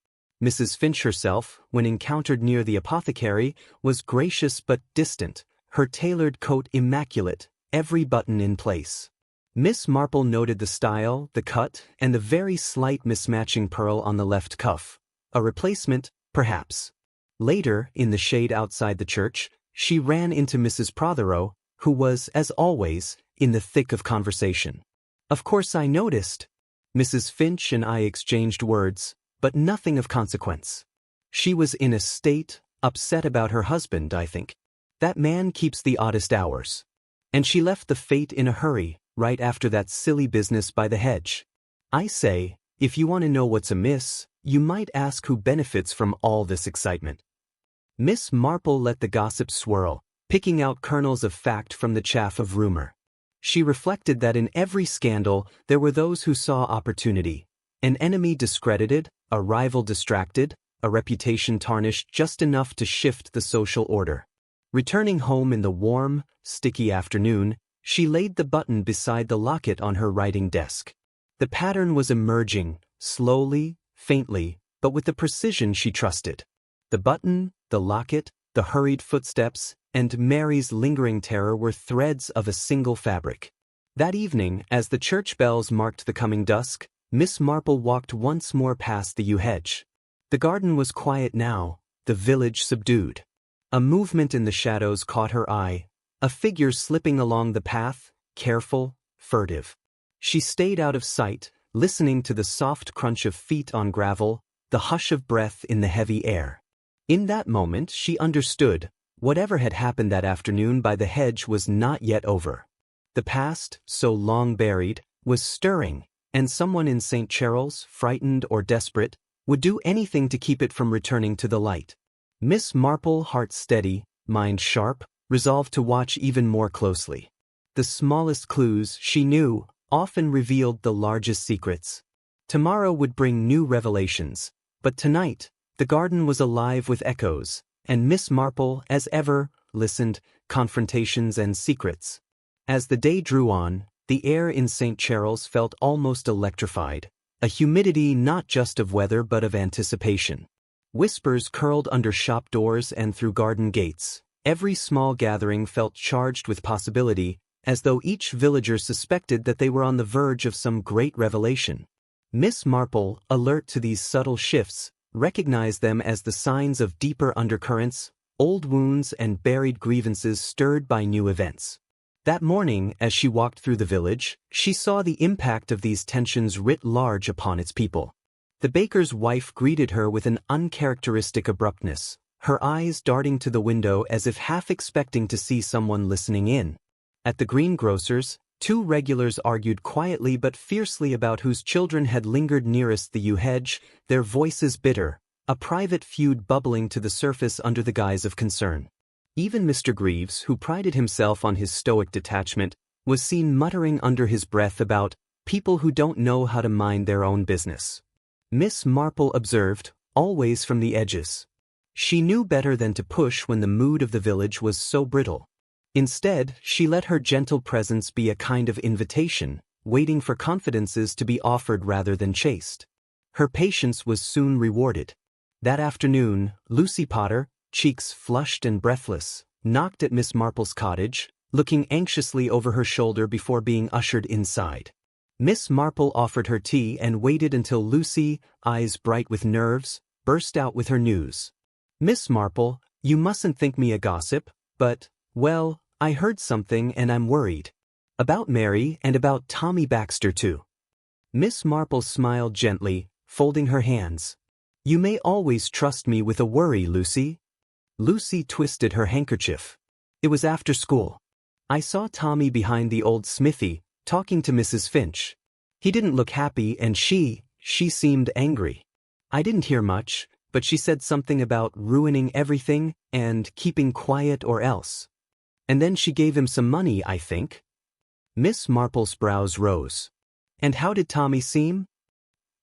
Mrs. Finch herself, when encountered near the apothecary, was gracious but distant, her tailored coat immaculate, every button in place. Miss Marple noted the style, the cut, and the very slight mismatching pearl on the left cuff. A replacement, perhaps. Later, in the shade outside the church, she ran into Mrs. Prothero, who was, as always, in the thick of conversation. "Of course I noticed." Mrs. Finch and I exchanged words, but nothing of consequence. "She was in a state, upset about her husband, I think. That man keeps the oddest hours. And she left the fete in a hurry, right after that silly business by the hedge. I say, if you want to know what's amiss, you might ask who benefits from all this excitement." Miss Marple let the gossip swirl, picking out kernels of fact from the chaff of rumor. She reflected that in every scandal there were those who saw opportunity. An enemy discredited, a rival distracted, a reputation tarnished just enough to shift the social order. Returning home in the warm, sticky afternoon, she laid the button beside the locket on her writing desk. The pattern was emerging, slowly, faintly, but with the precision she trusted. The button, the locket, the hurried footsteps, and Mary's lingering terror were threads of a single fabric. That evening, as the church bells marked the coming dusk, Miss Marple walked once more past the yew hedge. The garden was quiet now, the village subdued. A movement in the shadows caught her eye, a figure slipping along the path, careful, furtive. She stayed out of sight, listening to the soft crunch of feet on gravel, the hush of breath in the heavy air. In that moment she understood, whatever had happened that afternoon by the hedge was not yet over. The past, so long buried, was stirring, and someone in St. Cheryl's, frightened or desperate, would do anything to keep it from returning to the light. Miss Marple, heart steady, mind sharp, resolved to watch even more closely. The smallest clues, she knew, often revealed the largest secrets. Tomorrow would bring new revelations, but tonight, the garden was alive with echoes, and Miss Marple, as ever, listened, confrontations and secrets. As the day drew on, the air in St. Cheryl's felt almost electrified, a humidity not just of weather but of anticipation. Whispers curled under shop doors and through garden gates. Every small gathering felt charged with possibility, as though each villager suspected that they were on the verge of some great revelation. Miss Marple, alert to these subtle shifts, recognized them as the signs of deeper undercurrents, old wounds and buried grievances stirred by new events. That morning, as she walked through the village, she saw the impact of these tensions writ large upon its people. The baker's wife greeted her with an uncharacteristic abruptness, her eyes darting to the window as if half expecting to see someone listening in. At the greengrocer's, two regulars argued quietly but fiercely about whose children had lingered nearest the yew hedge, their voices bitter, a private feud bubbling to the surface under the guise of concern. Even Mr. Greaves, who prided himself on his stoic detachment, was seen muttering under his breath about people who don't know how to mind their own business. Miss Marple observed, always from the edges. She knew better than to push when the mood of the village was so brittle. Instead, she let her gentle presence be a kind of invitation, waiting for confidences to be offered rather than chased. Her patience was soon rewarded. That afternoon, Lucy Potter, cheeks flushed and breathless, knocked at Miss Marple's cottage, looking anxiously over her shoulder before being ushered inside. Miss Marple offered her tea and waited until Lucy, eyes bright with nerves, burst out with her news. "Miss Marple, you mustn't think me a gossip, but, well, I heard something and I'm worried. About Mary and about Tommy Baxter too." Miss Marple smiled gently, folding her hands. "You may always trust me with a worry, Lucy." Lucy twisted her handkerchief. "It was after school. I saw Tommy behind the old smithy, talking to Mrs. Finch. He didn't look happy and she seemed angry. I didn't hear much, but she said something about ruining everything and keeping quiet or else. And then she gave him some money, I think." Miss Marple's brows rose. "And how did Tommy seem?"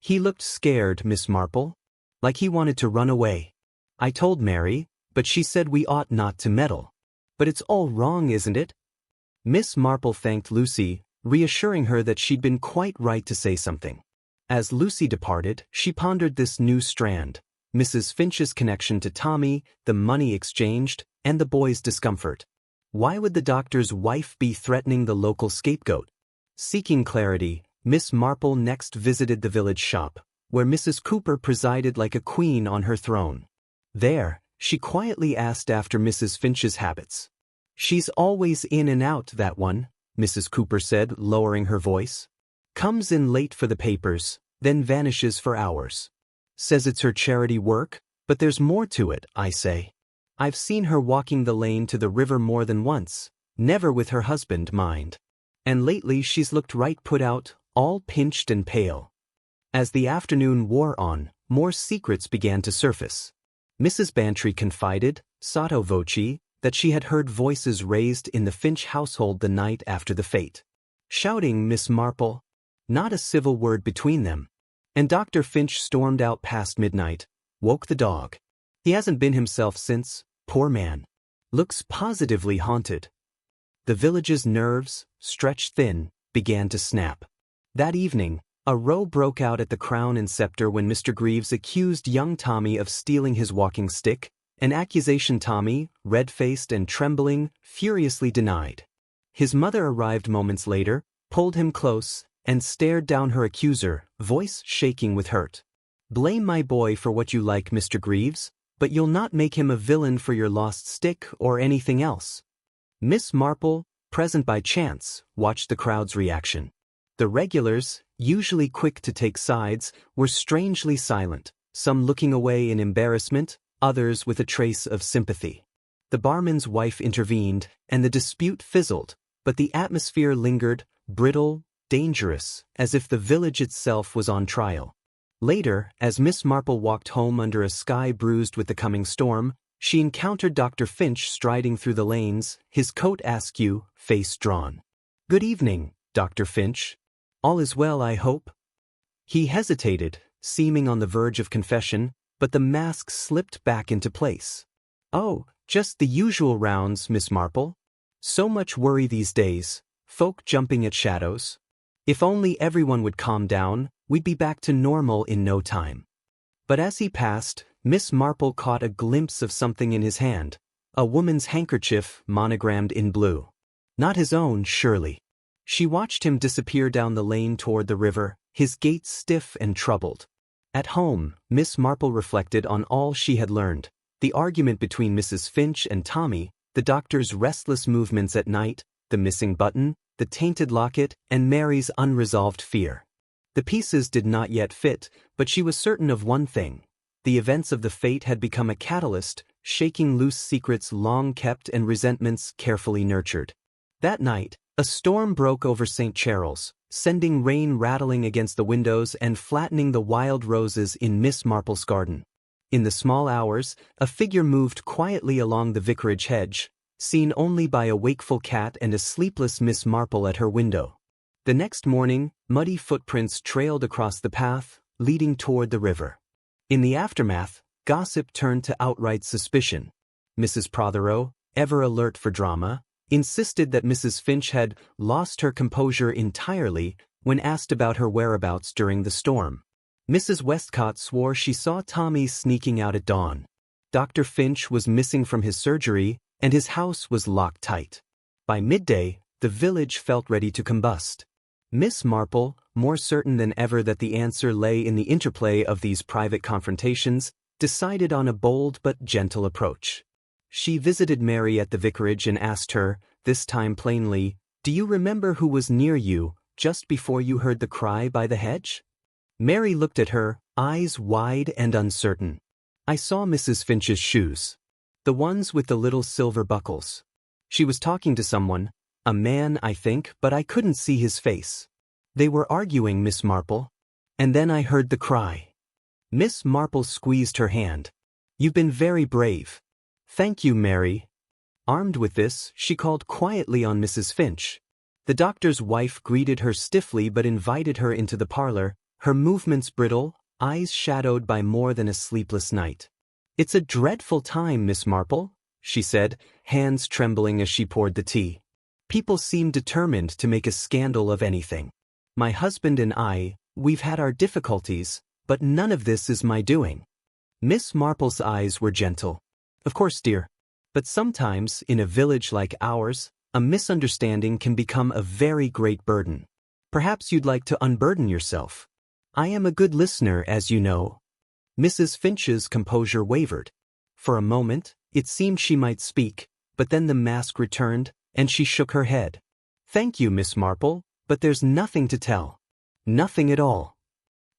"He looked scared, Miss Marple. Like he wanted to run away. I told Mary, but she said we ought not to meddle. But it's all wrong, isn't it?" Miss Marple thanked Lucy, reassuring her that she'd been quite right to say something. As Lucy departed, she pondered this new strand, Mrs. Finch's connection to Tommy, the money exchanged, and the boy's discomfort. Why would the doctor's wife be threatening the local scapegoat? Seeking clarity, Miss Marple next visited the village shop, where Mrs. Cooper presided like a queen on her throne. There, she quietly asked after Mrs. Finch's habits. "She's always in and out, that one," Mrs. Cooper said, lowering her voice. "Comes in late for the papers, then vanishes for hours. Says it's her charity work, but there's more to it, I say. I've seen her walking the lane to the river more than once, never with her husband, mind. And lately she's looked right put out, all pinched and pale." As the afternoon wore on, more secrets began to surface. Mrs. Bantry confided, sotto voce, that she had heard voices raised in the Finch household the night after the fete. Shouting Miss Marple. Not a civil word between them. And Dr. Finch stormed out past midnight, woke the dog. He hasn't been himself since, poor man. Looks positively haunted. The village's nerves, stretched thin, began to snap. That evening, a row broke out at the Crown and Scepter when Mr. Greaves accused young Tommy of stealing his walking stick, an accusation Tommy, red-faced and trembling, furiously denied. His mother arrived moments later, pulled him close, and stared down her accuser, voice shaking with hurt. "Blame my boy for what you like, Mr. Greaves, but you'll not make him a villain for your lost stick or anything else." Miss Marple, present by chance, watched the crowd's reaction. The regulars, usually quick to take sides, were strangely silent, some looking away in embarrassment, others with a trace of sympathy. The barman's wife intervened, and the dispute fizzled, but the atmosphere lingered, brittle, dangerous, as if the village itself was on trial. Later, as Miss Marple walked home under a sky bruised with the coming storm, she encountered Dr. Finch striding through the lanes, his coat askew, face drawn. "Good evening, Dr. Finch. All is well, I hope?" He hesitated, seeming on the verge of confession, but the mask slipped back into place. "Oh, just the usual rounds, Miss Marple. So much worry these days, folk jumping at shadows. If only everyone would calm down, we'd be back to normal in no time." But as he passed, Miss Marple caught a glimpse of something in his hand, a woman's handkerchief monogrammed in blue. Not his own, surely. She watched him disappear down the lane toward the river, his gait stiff and troubled. At home, Miss Marple reflected on all she had learned, the argument between Mrs. Finch and Tommy, the doctor's restless movements at night, the missing button, the tainted locket, and Mary's unresolved fear. The pieces did not yet fit, but she was certain of one thing. The events of the fate had become a catalyst, shaking loose secrets long kept and resentments carefully nurtured. That night, a storm broke over St. Charles, sending rain rattling against the windows and flattening the wild roses in Miss Marple's garden. In the small hours, a figure moved quietly along the vicarage hedge, seen only by a wakeful cat and a sleepless Miss Marple at her window. The next morning, muddy footprints trailed across the path, leading toward the river. In the aftermath, gossip turned to outright suspicion. Mrs. Prothero, ever alert for drama, insisted that Mrs. Finch had lost her composure entirely when asked about her whereabouts during the storm. Mrs. Westcott swore she saw Tommy sneaking out at dawn. Dr. Finch was missing from his surgery, and his house was locked tight. By midday, the village felt ready to combust. Miss Marple, more certain than ever that the answer lay in the interplay of these private confrontations, decided on a bold but gentle approach. She visited Mary at the vicarage and asked her, this time plainly, "Do you remember who was near you just before you heard the cry by the hedge?" Mary looked at her, eyes wide and uncertain. "I saw Mrs. Finch's shoes. The ones with the little silver buckles. She was talking to someone, a man, I think, but I couldn't see his face. They were arguing, Miss Marple. And then I heard the cry." Miss Marple squeezed her hand. "You've been very brave." "Thank you, Mary." Armed with this, she called quietly on Mrs. Finch. The doctor's wife greeted her stiffly but invited her into the parlor, her movements brittle, eyes shadowed by more than a sleepless night. "It's a dreadful time, Miss Marple," she said, hands trembling as she poured the tea. "People seem determined to make a scandal of anything. My husband and we've had our difficulties, but none of this is my doing." Miss Marple's eyes were gentle. "Of course, dear. But sometimes, in a village like ours, a misunderstanding can become a very great burden. Perhaps you'd like to unburden yourself. I am a good listener, as you know." Mrs. Finch's composure wavered. For a moment, it seemed she might speak, but then the mask returned, and she shook her head. "Thank you, Miss Marple, but there's nothing to tell. Nothing at all."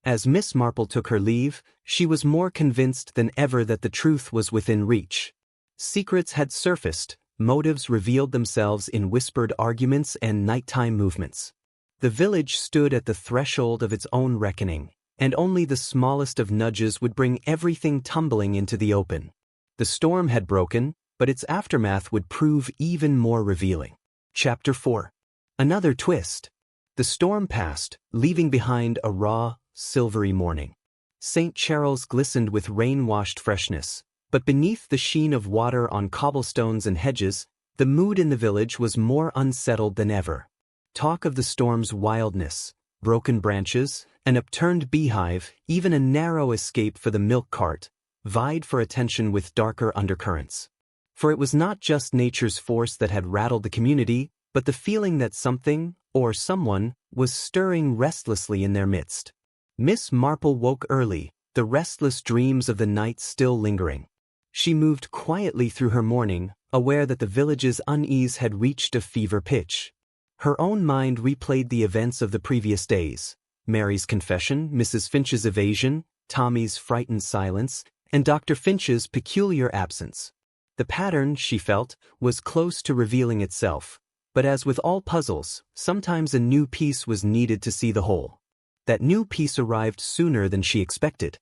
As Miss Marple took her leave, she was more convinced than ever that the truth was within reach. Secrets had surfaced, motives revealed themselves in whispered arguments and nighttime movements. The village stood at the threshold of its own reckoning, and only the smallest of nudges would bring everything tumbling into the open. The storm had broken, but its aftermath would prove even more revealing. Chapter 4. Another twist. The storm passed, leaving behind a raw, silvery morning. St. Charles glistened with rain-washed freshness, but beneath the sheen of water on cobblestones and hedges, the mood in the village was more unsettled than ever. Talk of the storm's wildness, broken branches, an upturned beehive, even a narrow escape for the milk cart, vied for attention with darker undercurrents. For it was not just nature's force that had rattled the community, but the feeling that something, or someone, was stirring restlessly in their midst. Miss Marple woke early, the restless dreams of the night still lingering. She moved quietly through her morning, aware that the village's unease had reached a fever pitch. Her own mind replayed the events of the previous days: Mary's confession, Mrs. Finch's evasion, Tommy's frightened silence, and Dr. Finch's peculiar absence. The pattern, she felt, was close to revealing itself, but as with all puzzles, sometimes a new piece was needed to see the whole. That new piece arrived sooner than she expected.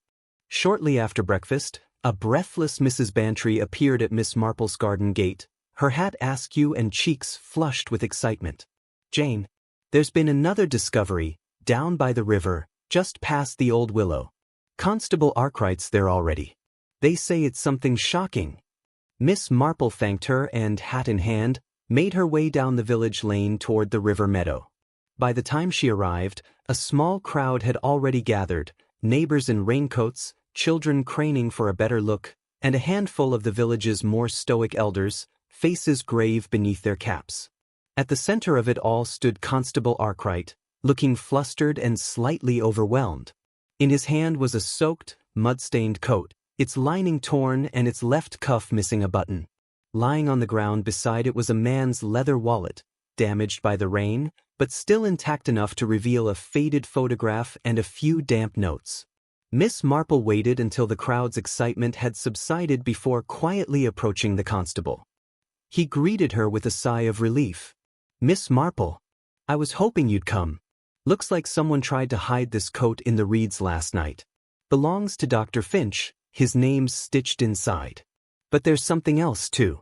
Shortly after breakfast, a breathless Mrs. Bantry appeared at Miss Marple's garden gate, her hat askew and cheeks flushed with excitement. "Jane, there's been another discovery, down by the river, just past the old willow. Constable Arkwright's there already. They say it's something shocking." Miss Marple thanked her and, hat in hand, made her way down the village lane toward the river meadow. By the time she arrived, a small crowd had already gathered, neighbors in raincoats, children craning for a better look, and a handful of the village's more stoic elders, faces grave beneath their caps. At the center of it all stood Constable Arkwright, looking flustered and slightly overwhelmed. In his hand was a soaked, mud-stained coat, its lining torn and its left cuff missing a button. Lying on the ground beside it was a man's leather wallet, damaged by the rain, but still intact enough to reveal a faded photograph and a few damp notes. Miss Marple waited until the crowd's excitement had subsided before quietly approaching the constable. He greeted her with a sigh of relief. "Miss Marple, I was hoping you'd come. Looks like someone tried to hide this coat in the reeds last night. Belongs to Dr. Finch, his name's stitched inside. But there's something else too."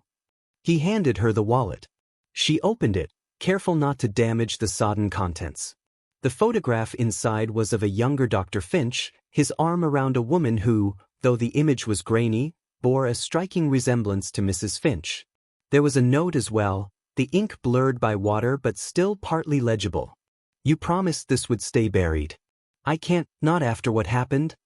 He handed her the wallet. She opened it, careful not to damage the sodden contents. The photograph inside was of a younger Dr. Finch, his arm around a woman who, though the image was grainy, bore a striking resemblance to Mrs. Finch. There was a note as well, the ink blurred by water but still partly legible. "You promised this would stay buried. I can't, not after what happened."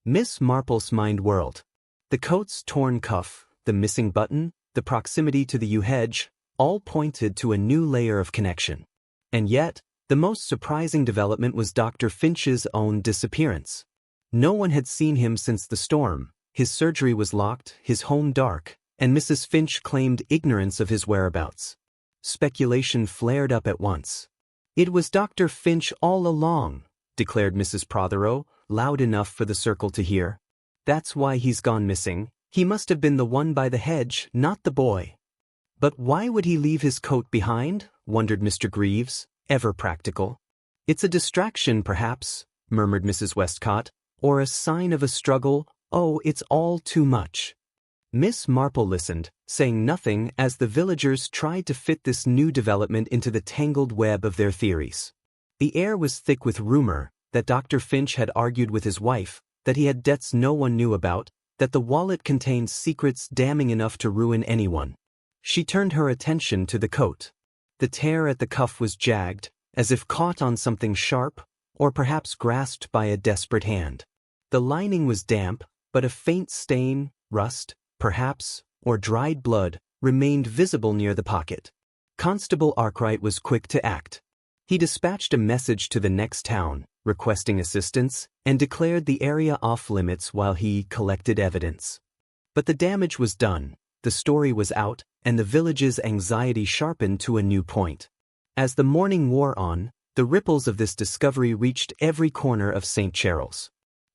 Miss Marple's mind whirled. The coat's torn cuff, the missing button, the proximity to the yew hedge, all pointed to a new layer of connection. And yet, the most surprising development was Dr. Finch's own disappearance. No one had seen him since the storm, his surgery was locked, his home dark, and Mrs. Finch claimed ignorance of his whereabouts. Speculation flared up at once. "It was Dr. Finch all along," declared Mrs. Prothero, loud enough for the circle to hear. "That's why he's gone missing. He must have been the one by the hedge, not the boy." "But why would he leave his coat behind?" wondered Mr. Greaves, ever practical. "It's a distraction, perhaps," murmured Mrs. Westcott, "or a sign of a struggle. Oh, it's all too much." Miss Marple listened, saying nothing as the villagers tried to fit this new development into the tangled web of their theories. The air was thick with rumor that Dr. Finch had argued with his wife, that he had debts no one knew about, that the wallet contained secrets damning enough to ruin anyone. She turned her attention to the coat. The tear at the cuff was jagged, as if caught on something sharp, or perhaps grasped by a desperate hand. The lining was damp, but a faint stain, rust, perhaps, or dried blood, remained visible near the pocket. Constable Arkwright was quick to act. He dispatched a message to the next town, requesting assistance, and declared the area off-limits while he collected evidence. But the damage was done, the story was out, and the village's anxiety sharpened to a new point. As the morning wore on, the ripples of this discovery reached every corner of St. Cheryl's.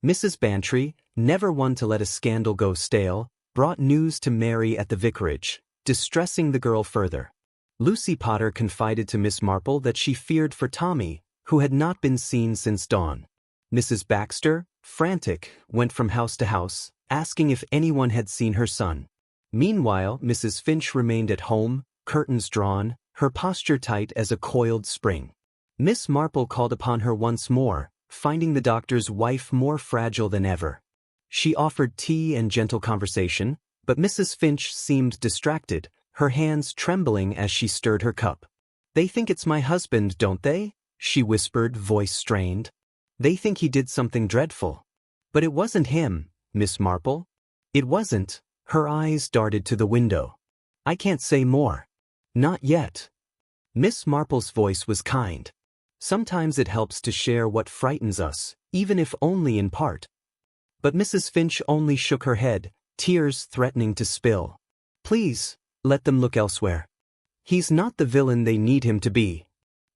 Mrs. Bantry, never one to let a scandal go stale, brought news to Mary at the vicarage, distressing the girl further. Lucy Potter confided to Miss Marple that she feared for Tommy, who had not been seen since dawn. Mrs. Baxter, frantic, went from house to house, asking if anyone had seen her son. Meanwhile, Mrs. Finch remained at home, curtains drawn, her posture tight as a coiled spring. Miss Marple called upon her once more, finding the doctor's wife more fragile than ever. She offered tea and gentle conversation, but Mrs. Finch seemed distracted, her hands trembling as she stirred her cup. "They think it's my husband, don't they?" she whispered, voice strained. "They think he did something dreadful. But it wasn't him, Miss Marple. It wasn't." Her eyes darted to the window. "I can't say more. Not yet." Miss Marple's voice was kind. "Sometimes it helps to share what frightens us, even if only in part." But Mrs. Finch only shook her head, tears threatening to spill. "Please, let them look elsewhere. He's not the villain they need him to be."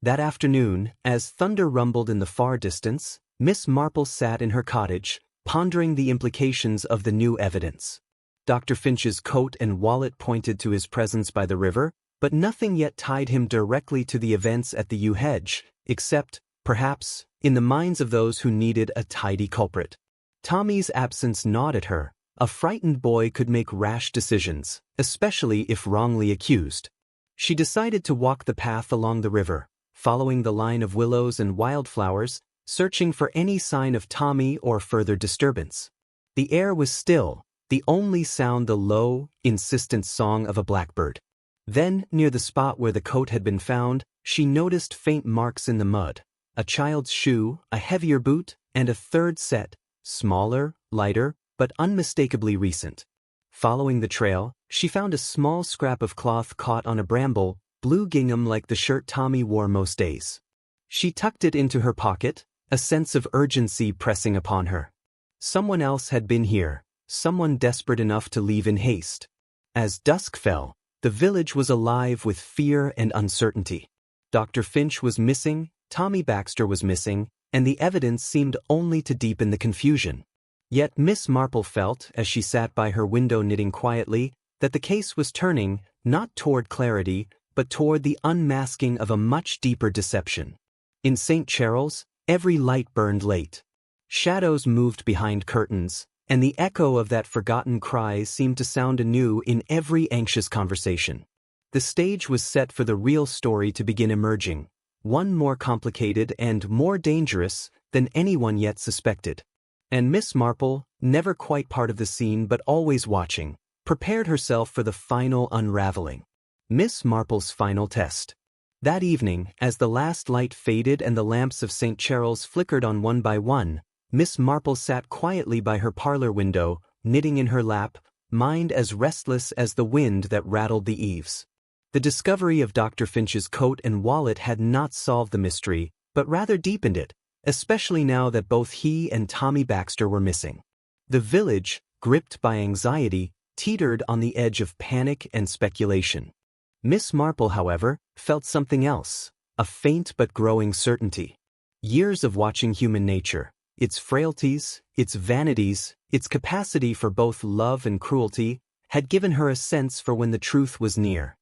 That afternoon, as thunder rumbled in the far distance, Miss Marple sat in her cottage, pondering the implications of the new evidence. Dr. Finch's coat and wallet pointed to his presence by the river, but nothing yet tied him directly to the events at the yew hedge, except, perhaps, in the minds of those who needed a tidy culprit. Tommy's absence gnawed at her. A frightened boy could make rash decisions, especially if wrongly accused. She decided to walk the path along the river, following the line of willows and wildflowers, searching for any sign of Tommy or further disturbance. The air was still, the only sound the low, insistent song of a blackbird. Then, near the spot where the coat had been found, she noticed faint marks in the mud, a child's shoe, a heavier boot, and a third set, smaller, lighter, but unmistakably recent. Following the trail, she found a small scrap of cloth caught on a bramble, blue gingham like the shirt Tommy wore most days. She tucked it into her pocket, a sense of urgency pressing upon her. Someone else had been here, someone desperate enough to leave in haste. As dusk fell, the village was alive with fear and uncertainty. Dr. Finch was missing, Tommy Baxter was missing, and the evidence seemed only to deepen the confusion. Yet Miss Marple felt, as she sat by her window knitting quietly, that the case was turning, not toward clarity, but toward the unmasking of a much deeper deception. In St. Cheryl's, every light burned late. Shadows moved behind curtains, and the echo of that forgotten cry seemed to sound anew in every anxious conversation. The stage was set for the real story to begin emerging, one more complicated and more dangerous than anyone yet suspected. And Miss Marple, never quite part of the scene but always watching, prepared herself for the final unraveling. Miss Marple's final test. That evening, as the last light faded and the lamps of St. Cheryl's flickered on one by one, Miss Marple sat quietly by her parlor window, knitting in her lap, mind as restless as the wind that rattled the eaves. The discovery of Dr. Finch's coat and wallet had not solved the mystery, but rather deepened it, especially now that both he and Tommy Baxter were missing. The village, gripped by anxiety, teetered on the edge of panic and speculation. Miss Marple, however, felt something else, a faint but growing certainty. Years of watching human nature, its frailties, its vanities, its capacity for both love and cruelty, had given her a sense for when the truth was near.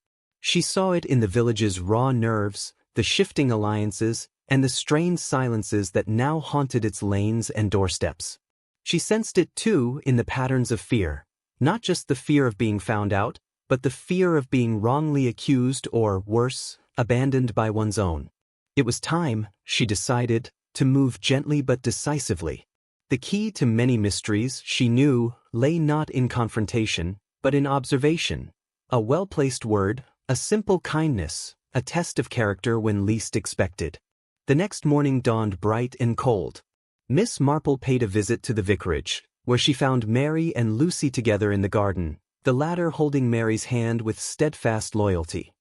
She saw it in the village's raw nerves, the shifting alliances, and the strained silences that now haunted its lanes and doorsteps. She sensed it, too, in the patterns of fear, not just the fear of being found out, but the fear of being wrongly accused or, worse, abandoned by one's own. It was time, she decided, to move gently but decisively. The key to many mysteries, she knew, lay not in confrontation, but in observation. A well-placed word, a simple kindness, a test of character when least expected. The next morning dawned bright and cold. Miss Marple paid a visit to the vicarage, where she found Mary and Lucy together in the garden, the latter holding Mary's hand with steadfast loyalty.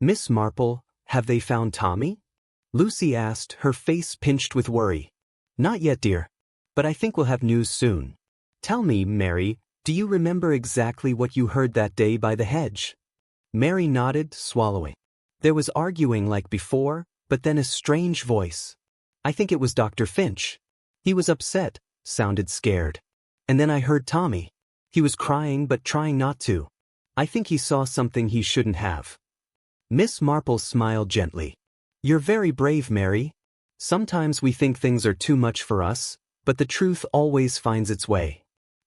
"Miss Marple, have they found Tommy?" Lucy asked, her face pinched with worry. "Not yet, dear. But I think we'll have news soon. Tell me, Mary, do you remember exactly what you heard that day by the hedge?" Mary nodded, swallowing. "There was arguing like before, but then a strange voice. I think it was Dr. Finch. He was upset, sounded scared. And then I heard Tommy. He was crying but trying not to. I think he saw something he shouldn't have." Miss Marple smiled gently. "You're very brave, Mary. Sometimes we think things are too much for us, but the truth always finds its way."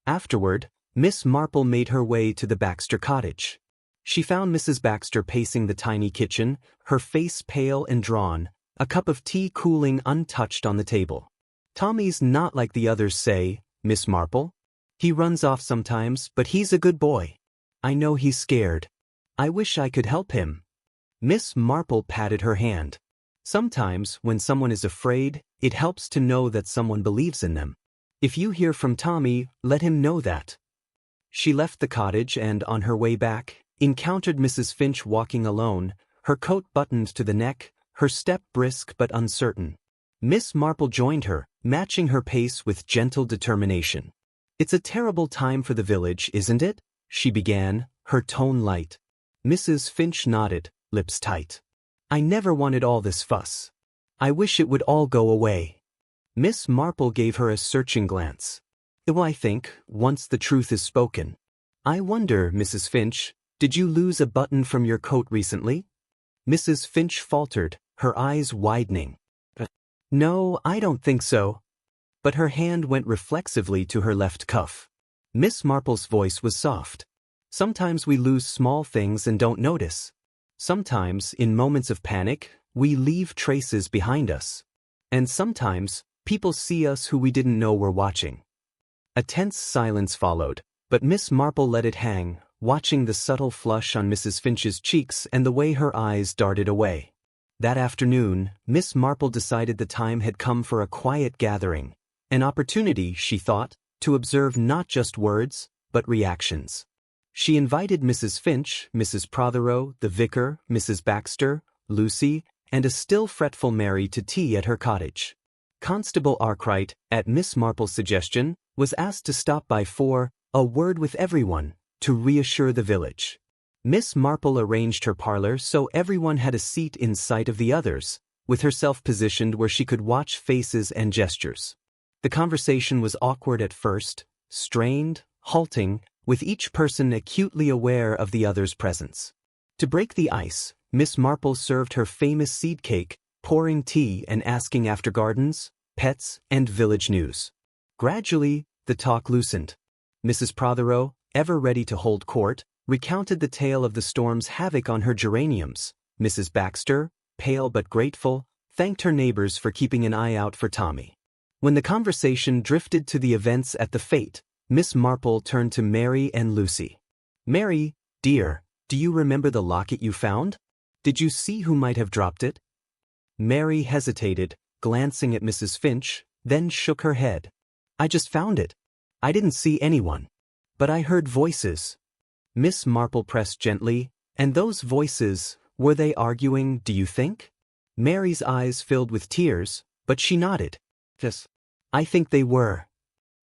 Afterward, Miss Marple made her way to the Baxter cottage. She found Mrs. Baxter pacing the tiny kitchen, her face pale and drawn, a cup of tea cooling untouched on the table. "Tommy's not like the others say, Miss Marple. He runs off sometimes, but he's a good boy. I know he's scared. I wish I could help him." Miss Marple patted her hand. "Sometimes, when someone is afraid, it helps to know that someone believes in them. If you hear from Tommy, let him know that." She left the cottage and, on her way back, encountered Mrs. Finch walking alone, her coat buttoned to the neck, her step brisk but uncertain. Miss Marple joined her, matching her pace with gentle determination. "It's a terrible time for the village, isn't it?" she began, her tone light. Mrs. Finch nodded, lips tight. "I never wanted all this fuss. I wish it would all go away." Miss Marple gave her a searching glance. "Well, I think, once the truth is spoken. I wonder, Mrs. Finch, did you lose a button from your coat recently?" Mrs. Finch faltered, her eyes widening. "No, I don't think so." But her hand went reflexively to her left cuff. Miss Marple's voice was soft. "Sometimes we lose small things and don't notice. Sometimes, in moments of panic, we leave traces behind us. And sometimes, people see us who we didn't know were watching." A tense silence followed, but Miss Marple let it hang, watching the subtle flush on Mrs. Finch's cheeks and the way her eyes darted away. That afternoon, Miss Marple decided the time had come for a quiet gathering, an opportunity, she thought, to observe not just words, but reactions. She invited Mrs. Finch, Mrs. Prothero, the vicar, Mrs. Baxter, Lucy, and a still fretful Mary to tea at her cottage. Constable Arkwright, at Miss Marple's suggestion, was asked to stop by for a word with everyone, to reassure the village. Miss Marple arranged her parlor so everyone had a seat in sight of the others, with herself positioned where she could watch faces and gestures. The conversation was awkward at first, strained, halting, with each person acutely aware of the other's presence. To break the ice, Miss Marple served her famous seed cake, pouring tea and asking after gardens, pets, and village news. Gradually, the talk loosened. Mrs. Prothero, ever ready to hold court, recounted the tale of the storm's havoc on her geraniums. Mrs. Baxter, pale but grateful, thanked her neighbors for keeping an eye out for Tommy. When the conversation drifted to the events at the fete, Miss Marple turned to Mary and Lucy. "Mary, dear, do you remember the locket you found? Did you see who might have dropped it?" Mary hesitated, glancing at Mrs. Finch, then shook her head. "I just found it. I didn't see anyone. But I heard voices." Miss Marple pressed gently, "And those voices, were they arguing, do you think?" Mary's eyes filled with tears, but she nodded. "Yes, I think they were."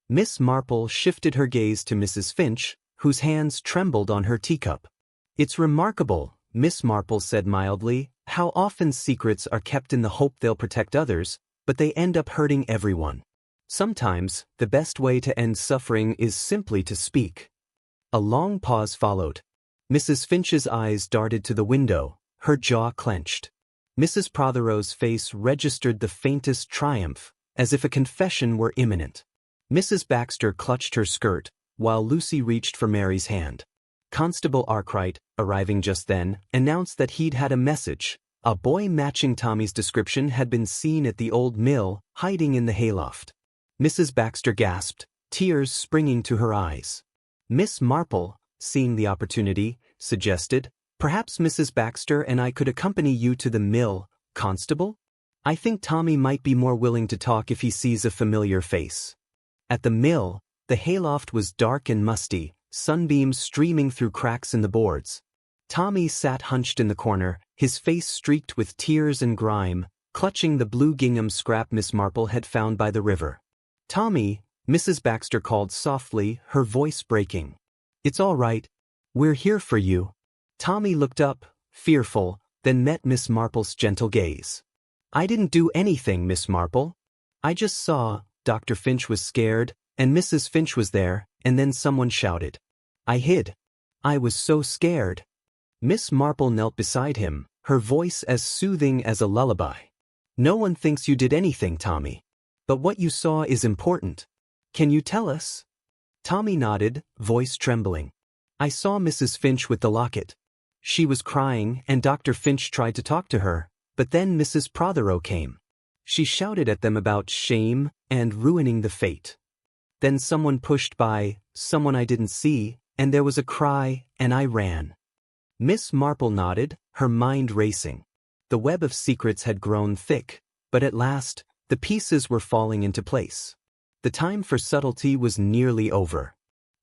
Miss Marple shifted her gaze to Mrs. Finch, whose hands trembled on her teacup. "It's remarkable," Miss Marple said mildly, "how often secrets are kept in the hope they'll protect others, but they end up hurting everyone. Sometimes, the best way to end suffering is simply to speak." A long pause followed. Mrs. Finch's eyes darted to the window, her jaw clenched. Mrs. Prothero's face registered the faintest triumph, as if a confession were imminent. Mrs. Baxter clutched her skirt, while Lucy reached for Mary's hand. Constable Arkwright, arriving just then, announced that he'd had a message. A boy matching Tommy's description had been seen at the old mill, hiding in the hayloft. Mrs. Baxter gasped, tears springing to her eyes. Miss Marple, seeing the opportunity, suggested, "Perhaps Mrs. Baxter and I could accompany you to the mill, Constable? I think Tommy might be more willing to talk if he sees a familiar face." At the mill, the hayloft was dark and musty, sunbeams streaming through cracks in the boards. Tommy sat hunched in the corner, his face streaked with tears and grime, clutching the blue gingham scrap Miss Marple had found by the river. "Tommy," Mrs. Baxter called softly, her voice breaking. "It's all right. We're here for you." Tommy looked up, fearful, then met Miss Marple's gentle gaze. "I didn't do anything, Miss Marple. I just saw, Dr. Finch was scared, and Mrs. Finch was there, and then someone shouted. I hid. I was so scared." Miss Marple knelt beside him, her voice as soothing as a lullaby. "No one thinks you did anything, Tommy. But what you saw is important. Can you tell us?" Tommy nodded, voice trembling. "I saw Mrs. Finch with the locket. She was crying and Dr. Finch tried to talk to her, but then Mrs. Prothero came. She shouted at them about shame and ruining the fate. Then someone pushed by, someone I didn't see, and there was a cry, and I ran." Miss Marple nodded, her mind racing. The web of secrets had grown thick, but at last, the pieces were falling into place. The time for subtlety was nearly over.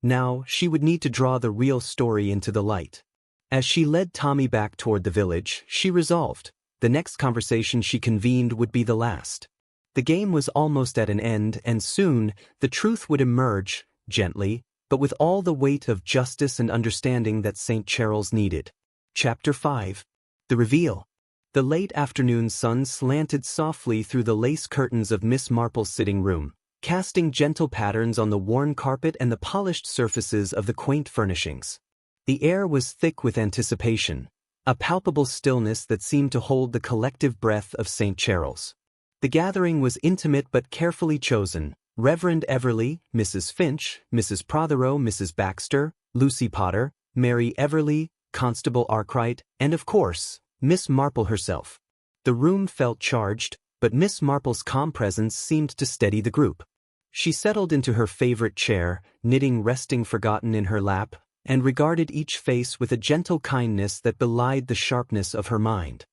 Now, she would need to draw the real story into the light. As she led Tommy back toward the village, she resolved, the next conversation she convened would be the last. The game was almost at an end, and soon, the truth would emerge, gently, but with all the weight of justice and understanding that St. Charles needed. Chapter 5. The Reveal. The late afternoon sun slanted softly through the lace curtains of Miss Marple's sitting room, casting gentle patterns on the worn carpet and the polished surfaces of the quaint furnishings. The air was thick with anticipation, a palpable stillness that seemed to hold the collective breath of St. Charles. The gathering was intimate but carefully chosen. Reverend Everleigh, Mrs. Finch, Mrs. Prothero, Mrs. Baxter, Lucy Potter, Mary Everleigh, Constable Arkwright, and of course, Miss Marple herself. The room felt charged, but Miss Marple's calm presence seemed to steady the group. She settled into her favorite chair, knitting resting forgotten in her lap, and regarded each face with a gentle kindness that belied the sharpness of her mind.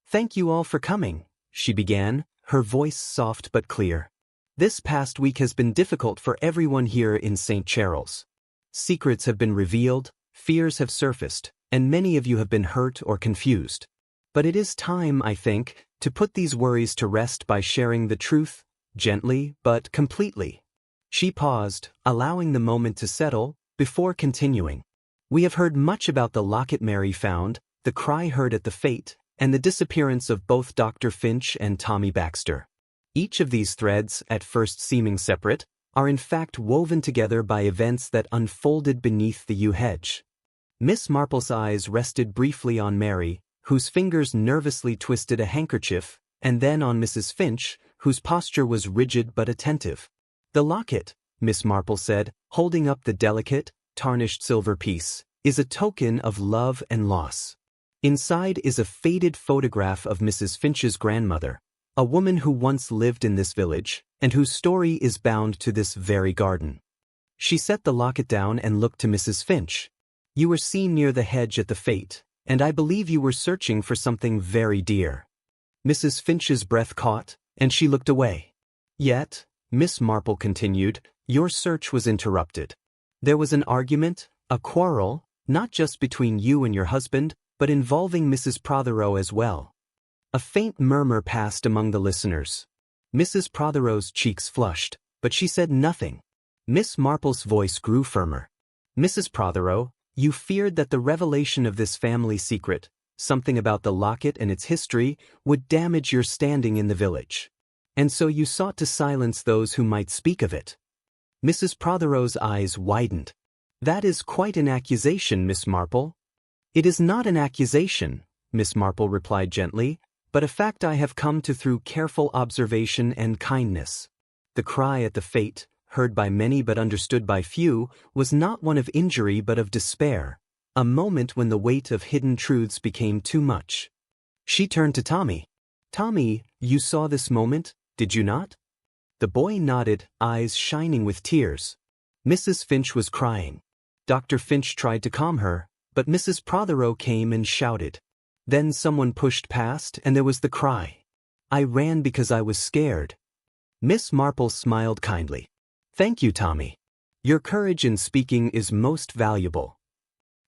"Thank you all for coming," she began, her voice soft but clear. "This past week has been difficult for everyone here in St. Charles. Secrets have been revealed, fears have surfaced, and many of you have been hurt or confused. But it is time, I think, to put these worries to rest by sharing the truth, gently but completely." She paused, allowing the moment to settle, before continuing. We have heard much about the locket Mary found, the cry heard at the fete, and the disappearance of both Dr. Finch and Tommy Baxter. Each of these threads, at first seeming separate, are in fact woven together by events that unfolded beneath the yew hedge. Miss Marple's eyes rested briefly on Mary, whose fingers nervously twisted a handkerchief, and then on Mrs. Finch, whose posture was rigid but attentive. "The locket," Miss Marple said, holding up the delicate, tarnished silver piece, "is a token of love and loss. Inside is a faded photograph of Mrs. Finch's grandmother, a woman who once lived in this village, and whose story is bound to this very garden." She set the locket down and looked to Mrs. Finch. "You were seen near the hedge at the fete, and I believe you were searching for something very dear." Mrs. Finch's breath caught, and she looked away. "Yet," Miss Marple continued, "your search was interrupted. There was an argument, a quarrel, not just between you and your husband, but involving Mrs. Prothero as well." A faint murmur passed among the listeners. Mrs. Prothero's cheeks flushed, but she said nothing. Miss Marple's voice grew firmer. "Mrs. Prothero, you feared that the revelation of this family secret, something about the locket and its history, would damage your standing in the village. And so you sought to silence those who might speak of it." Mrs. Prothero's eyes widened. "That is quite an accusation, Miss Marple." "It is not an accusation," Miss Marple replied gently, "but a fact I have come to through careful observation and kindness. The cry at the fete, heard by many but understood by few, was not one of injury but of despair, a moment when the weight of hidden truths became too much." She turned to Tommy. "Tommy, you saw this moment, did you not?" The boy nodded, eyes shining with tears. Mrs. Finch was crying. Dr. Finch tried to calm her, but Mrs. Prothero came and shouted. Then someone pushed past and there was the cry. "I ran because I was scared." Miss Marple smiled kindly. "Thank you, Tommy. Your courage in speaking is most valuable."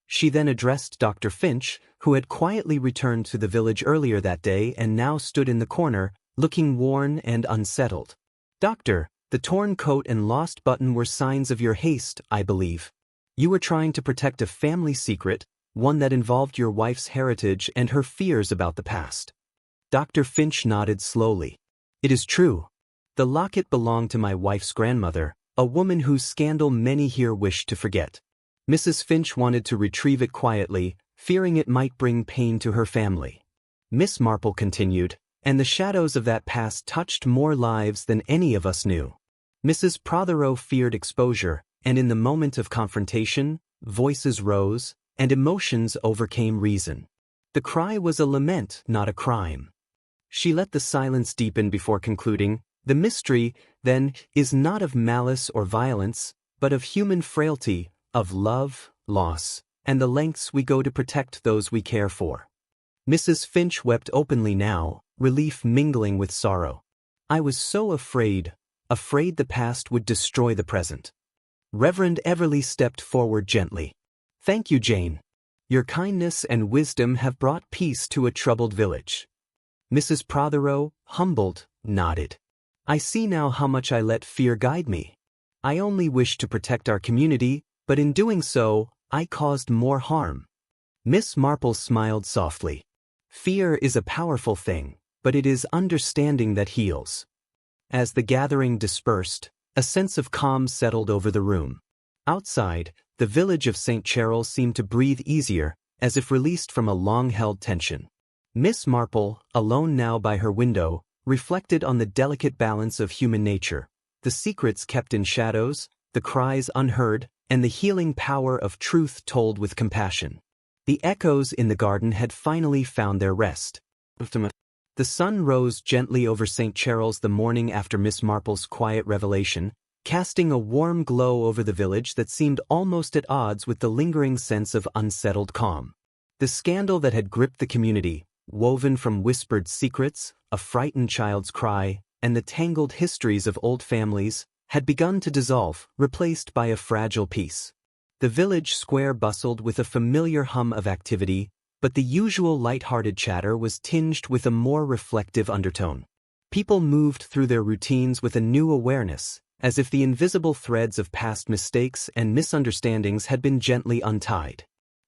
She then addressed Dr. Finch, who had quietly returned to the village earlier that day and now stood in the corner, looking worn and unsettled. "Doctor, the torn coat and lost button were signs of your haste, I believe. You were trying to protect a family secret, one that involved your wife's heritage and her fears about the past." Dr. Finch nodded slowly. "It is true. The locket belonged to my wife's grandmother, a woman whose scandal many here wish to forget. Mrs. Finch wanted to retrieve it quietly, fearing it might bring pain to her family." Miss Marple continued, "And the shadows of that past touched more lives than any of us knew. Mrs. Prothero feared exposure, and in the moment of confrontation, voices rose, and emotions overcame reason. The cry was a lament, not a crime." She let the silence deepen before concluding, "The mystery, then, is not of malice or violence, but of human frailty, of love, loss, and the lengths we go to protect those we care for." Mrs. Finch wept openly now, relief mingling with sorrow. "I was so afraid the past would destroy the present." Reverend Everly stepped forward gently. "Thank you, Jane. Your kindness and wisdom have brought peace to a troubled village." Mrs. Prothero, humbled, nodded. "I see now how much I let fear guide me. I only wished to protect our community, but in doing so, I caused more harm." Miss Marple smiled softly. "Fear is a powerful thing, but it is understanding that heals." As the gathering dispersed, a sense of calm settled over the room. Outside, the village of St. Charles seemed to breathe easier, as if released from a long-held tension. Miss Marple, alone now by her window, reflected on the delicate balance of human nature, the secrets kept in shadows, the cries unheard, and the healing power of truth told with compassion. The echoes in the garden had finally found their rest. The sun rose gently over St. Charles the morning after Miss Marple's quiet revelation, casting a warm glow over the village that seemed almost at odds with the lingering sense of unsettled calm. The scandal that had gripped the community, woven from whispered secrets, a frightened child's cry, and the tangled histories of old families, had begun to dissolve, replaced by a fragile peace. The village square bustled with a familiar hum of activity, but the usual light-hearted chatter was tinged with a more reflective undertone. People moved through their routines with a new awareness, as if the invisible threads of past mistakes and misunderstandings had been gently untied.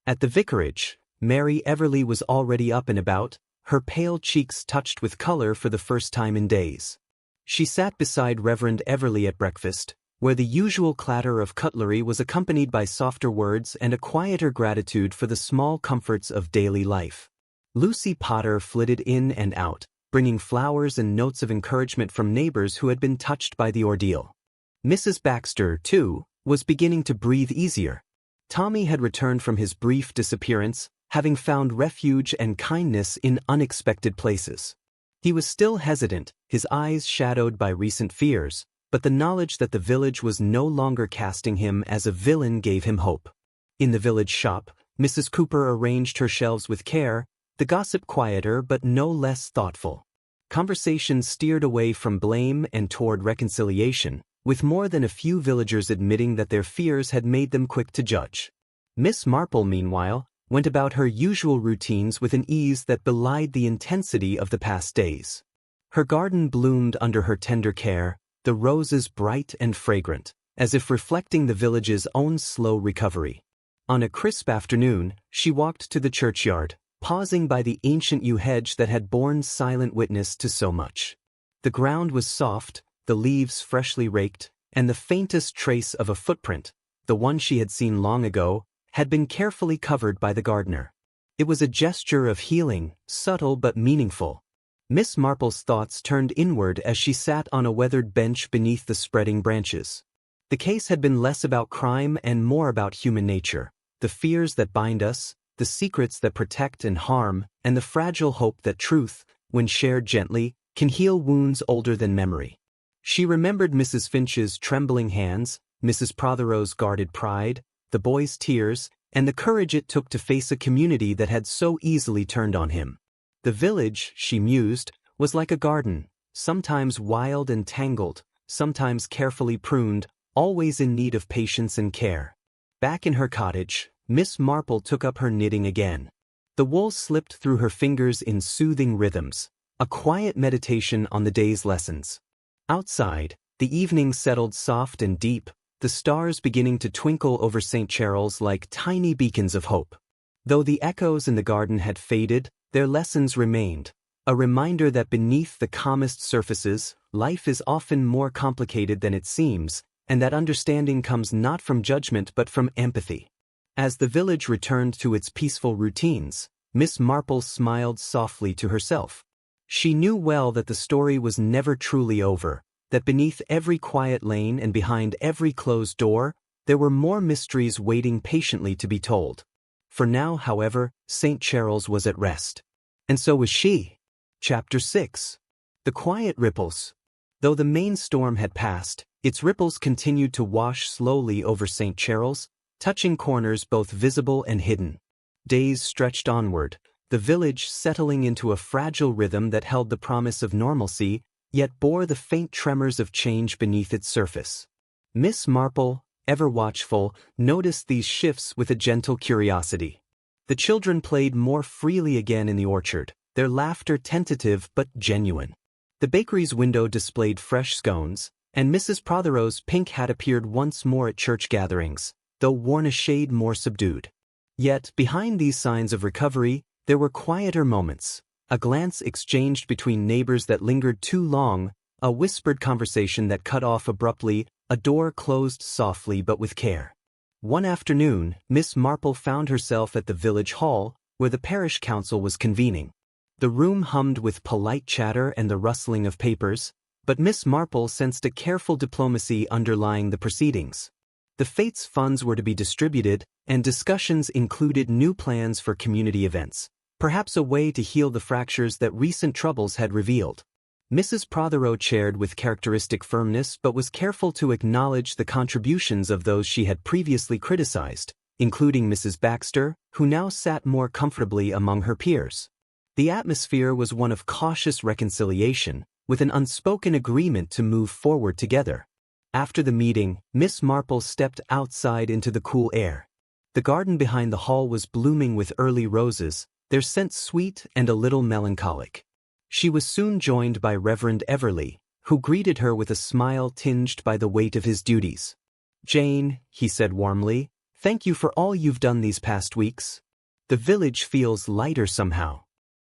At the vicarage, Mary Everleigh was already up and about, her pale cheeks touched with color for the first time in days. She sat beside Reverend Everleigh at breakfast, where the usual clatter of cutlery was accompanied by softer words and a quieter gratitude for the small comforts of daily life. Lucy Potter flitted in and out, bringing flowers and notes of encouragement from neighbors who had been touched by the ordeal. Mrs. Baxter, too, was beginning to breathe easier. Tommy had returned from his brief disappearance, having found refuge and kindness in unexpected places. He was still hesitant, his eyes shadowed by recent fears, but the knowledge that the village was no longer casting him as a villain gave him hope. In the village shop, Mrs. Cooper arranged her shelves with care, the gossip quieter but no less thoughtful. Conversation steered away from blame and toward reconciliation, with more than a few villagers admitting that their fears had made them quick to judge. Miss Marple, meanwhile, went about her usual routines with an ease that belied the intensity of the past days. Her garden bloomed under her tender care, the roses bright and fragrant, as if reflecting the village's own slow recovery. On a crisp afternoon, she walked to the churchyard, pausing by the ancient yew hedge that had borne silent witness to so much. The ground was soft, the leaves freshly raked, and the faintest trace of a footprint, the one she had seen long ago, had been carefully covered by the gardener. It was a gesture of healing, subtle but meaningful. Miss Marple's thoughts turned inward as she sat on a weathered bench beneath the spreading branches. The case had been less about crime and more about human nature, the fears that bind us, the secrets that protect and harm, and the fragile hope that truth, when shared gently, can heal wounds older than memory. She remembered Mrs. Finch's trembling hands, Mrs. Prothero's guarded pride, the boy's tears, and the courage it took to face a community that had so easily turned on him. The village, she mused, was like a garden, sometimes wild and tangled, sometimes carefully pruned, always in need of patience and care. Back in her cottage, Miss Marple took up her knitting again. The wool slipped through her fingers in soothing rhythms, a quiet meditation on the day's lessons. Outside, the evening settled soft and deep, the stars beginning to twinkle over St. Charles like tiny beacons of hope. Though the echoes in the garden had faded, their lessons remained, a reminder that beneath the calmest surfaces, life is often more complicated than it seems, and that understanding comes not from judgment but from empathy. As the village returned to its peaceful routines, Miss Marple smiled softly to herself. She knew well that the story was never truly over, that beneath every quiet lane and behind every closed door, there were more mysteries waiting patiently to be told. For now, however, St. Charles was at rest. And so was she. Chapter 6. The Quiet Ripples. Though the main storm had passed, its ripples continued to wash slowly over St. Charles, touching corners both visible and hidden. Days stretched onward, the village settling into a fragile rhythm that held the promise of normalcy, yet bore the faint tremors of change beneath its surface. Miss Marple, ever watchful, noticed these shifts with a gentle curiosity. The children played more freely again in the orchard, their laughter tentative but genuine. The bakery's window displayed fresh scones, and Mrs. Prothero's pink hat appeared once more at church gatherings, though worn a shade more subdued. Yet, behind these signs of recovery, there were quieter moments, a glance exchanged between neighbors that lingered too long, a whispered conversation that cut off abruptly, a door closed softly but with care. One afternoon, Miss Marple found herself at the village hall, where the parish council was convening. The room hummed with polite chatter and the rustling of papers, but Miss Marple sensed a careful diplomacy underlying the proceedings. The Fates funds were to be distributed, and discussions included new plans for community events, perhaps a way to heal the fractures that recent troubles had revealed. Mrs. Prothero chaired with characteristic firmness but was careful to acknowledge the contributions of those she had previously criticized, including Mrs. Baxter, who now sat more comfortably among her peers. The atmosphere was one of cautious reconciliation, with an unspoken agreement to move forward together. After the meeting, Miss Marple stepped outside into the cool air. The garden behind the hall was blooming with early roses, their scent sweet and a little melancholic. She was soon joined by Reverend Everleigh, who greeted her with a smile tinged by the weight of his duties. "Jane," he said warmly, Thank you for all you've done these past weeks. The village feels lighter somehow.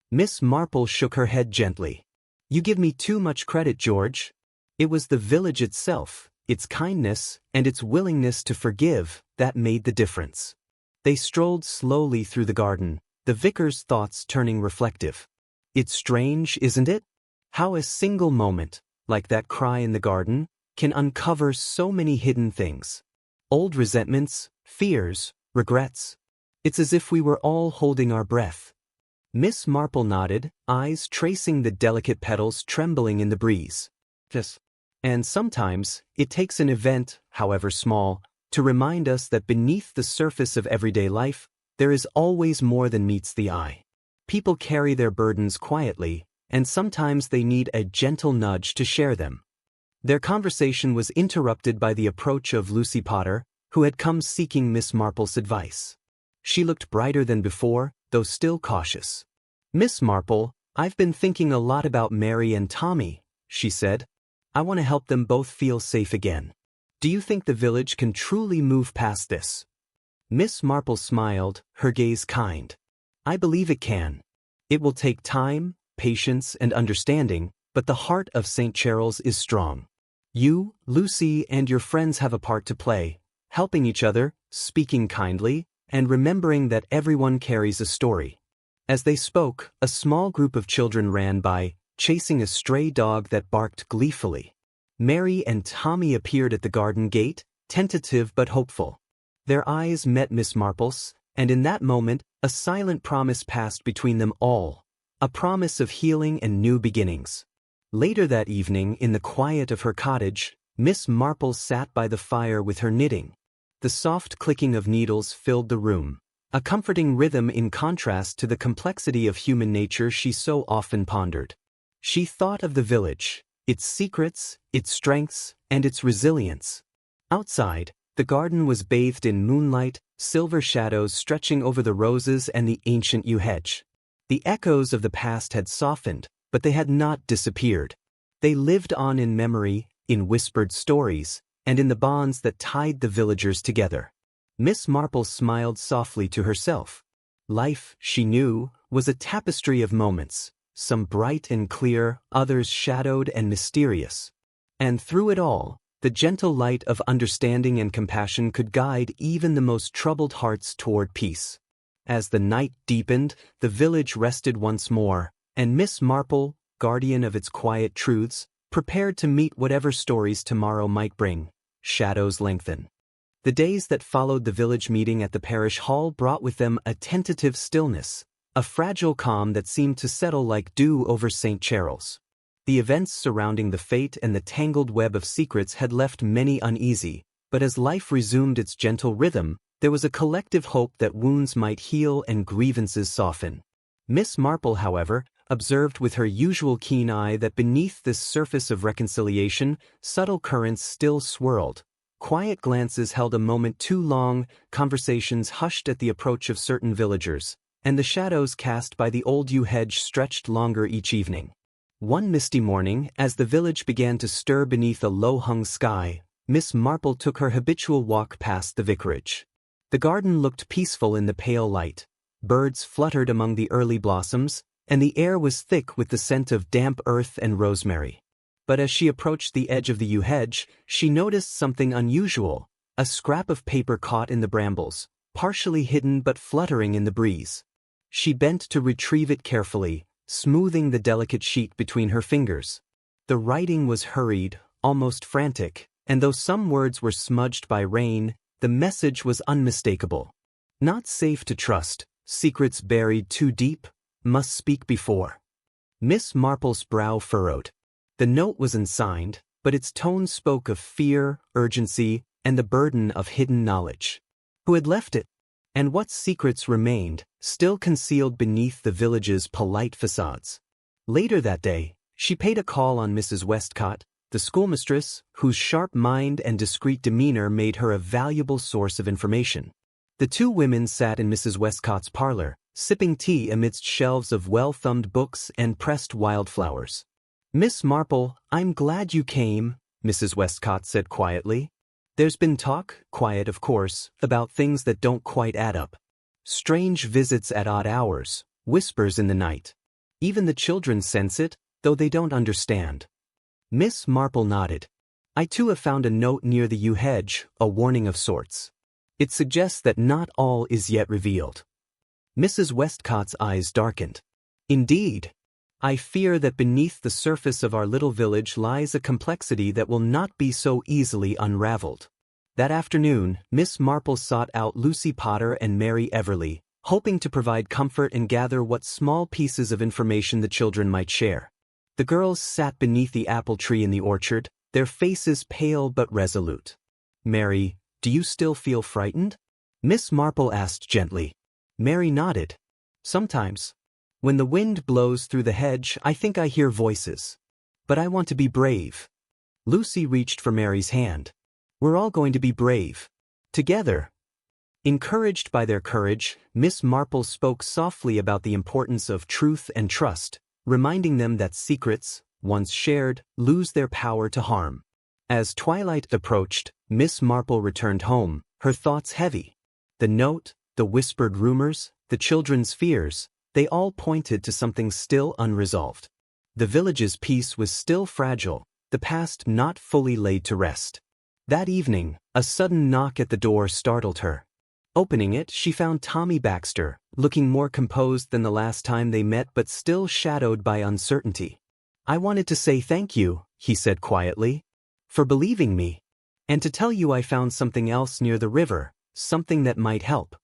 Miss Marple shook her head gently. You give me too much credit, George. It was the village itself, its kindness, and its willingness to forgive, that made the difference. They strolled slowly through the garden, the vicar's thoughts turning reflective. It's strange, isn't it? How a single moment, like that cry in the garden, can uncover so many hidden things. Old resentments, fears, regrets. It's as if we were all holding our breath. Miss Marple nodded, eyes tracing the delicate petals trembling in the breeze. Yes. And sometimes, it takes an event, however small, to remind us that beneath the surface of everyday life, there is always more than meets the eye. People carry their burdens quietly, and sometimes they need a gentle nudge to share them. Their conversation was interrupted by the approach of Lucy Potter, who had come seeking Miss Marple's advice. She looked brighter than before, though still cautious. Miss Marple, I've been thinking a lot about Mary and Tommy, she said. I want to help them both feel safe again. Do you think the village can truly move past this? Miss Marple smiled, her gaze kind. I believe it can. It will take time, patience, and understanding, but the heart of St. Charles is strong. You, Lucy, and your friends have a part to play, helping each other, speaking kindly, and remembering that everyone carries a story. As they spoke, a small group of children ran by, chasing a stray dog that barked gleefully. Mary and Tommy appeared at the garden gate, tentative but hopeful. Their eyes met Miss Marple's, and in that moment, a silent promise passed between them all, a promise of healing and new beginnings. Later that evening, in the quiet of her cottage, Miss Marple sat by the fire with her knitting. The soft clicking of needles filled the room, a comforting rhythm in contrast to the complexity of human nature she so often pondered. She thought of the village, its secrets, its strengths, and its resilience. Outside, the garden was bathed in moonlight, silver shadows stretching over the roses and the ancient yew hedge. The echoes of the past had softened, but they had not disappeared. They lived on in memory, in whispered stories, and in the bonds that tied the villagers together. Miss Marple smiled softly to herself. Life, she knew, was a tapestry of moments, some bright and clear, others shadowed and mysterious. And through it all, the gentle light of understanding and compassion could guide even the most troubled hearts toward peace. As the night deepened, the village rested once more, and Miss Marple, guardian of its quiet truths, prepared to meet whatever stories tomorrow might bring. Shadows lengthen. The days that followed the village meeting at the parish hall brought with them a tentative stillness, a fragile calm that seemed to settle like dew over St. Charles. The events surrounding the fate and the tangled web of secrets had left many uneasy, but as life resumed its gentle rhythm, there was a collective hope that wounds might heal and grievances soften. Miss Marple, however, observed with her usual keen eye that beneath this surface of reconciliation, subtle currents still swirled. Quiet glances held a moment too long, conversations hushed at the approach of certain villagers, and the shadows cast by the old yew hedge stretched longer each evening. One misty morning, as the village began to stir beneath a low-hung sky, Miss Marple took her habitual walk past the vicarage. The garden looked peaceful in the pale light. Birds fluttered among the early blossoms, and the air was thick with the scent of damp earth and rosemary. But as she approached the edge of the yew hedge, she noticed something unusual, a scrap of paper caught in the brambles, partially hidden but fluttering in the breeze. She bent to retrieve it carefully, smoothing the delicate sheet between her fingers. The writing was hurried, almost frantic, and though some words were smudged by rain, the message was unmistakable. Not safe to trust, secrets buried too deep, must speak before. Miss Marple's brow furrowed. The note was unsigned, but its tone spoke of fear, urgency, and the burden of hidden knowledge. Who had left it? And what secrets remained, still concealed beneath the village's polite facades? Later that day, she paid a call on Mrs. Westcott, the schoolmistress, whose sharp mind and discreet demeanor made her a valuable source of information. The two women sat in Mrs. Westcott's parlor, sipping tea amidst shelves of well-thumbed books and pressed wildflowers. "Miss Marple, I'm glad you came," Mrs. Westcott said quietly. There's been talk, quiet of course, about things that don't quite add up. Strange visits at odd hours, whispers in the night. Even the children sense it, though they don't understand. Miss Marple nodded. I too have found a note near the yew hedge, a warning of sorts. It suggests that not all is yet revealed. Mrs. Westcott's eyes darkened. Indeed. I fear that beneath the surface of our little village lies a complexity that will not be so easily unraveled. That afternoon, Miss Marple sought out Lucy Potter and Mary Everleigh, hoping to provide comfort and gather what small pieces of information the children might share. The girls sat beneath the apple tree in the orchard, their faces pale but resolute. Mary, do you still feel frightened? Miss Marple asked gently. Mary nodded. Sometimes. When the wind blows through the hedge, I think I hear voices. But I want to be brave. Lucy reached for Mary's hand. We're all going to be brave. Together. Encouraged by their courage, Miss Marple spoke softly about the importance of truth and trust, reminding them that secrets, once shared, lose their power to harm. As twilight approached, Miss Marple returned home, her thoughts heavy. The note, the whispered rumors, the children's fears, they all pointed to something still unresolved. The village's peace was still fragile, the past not fully laid to rest. That evening, a sudden knock at the door startled her. Opening it, she found Tommy Baxter, looking more composed than the last time they met but still shadowed by uncertainty. I wanted to say thank you, he said quietly, for believing me, and to tell you I found something else near the river, something that might help.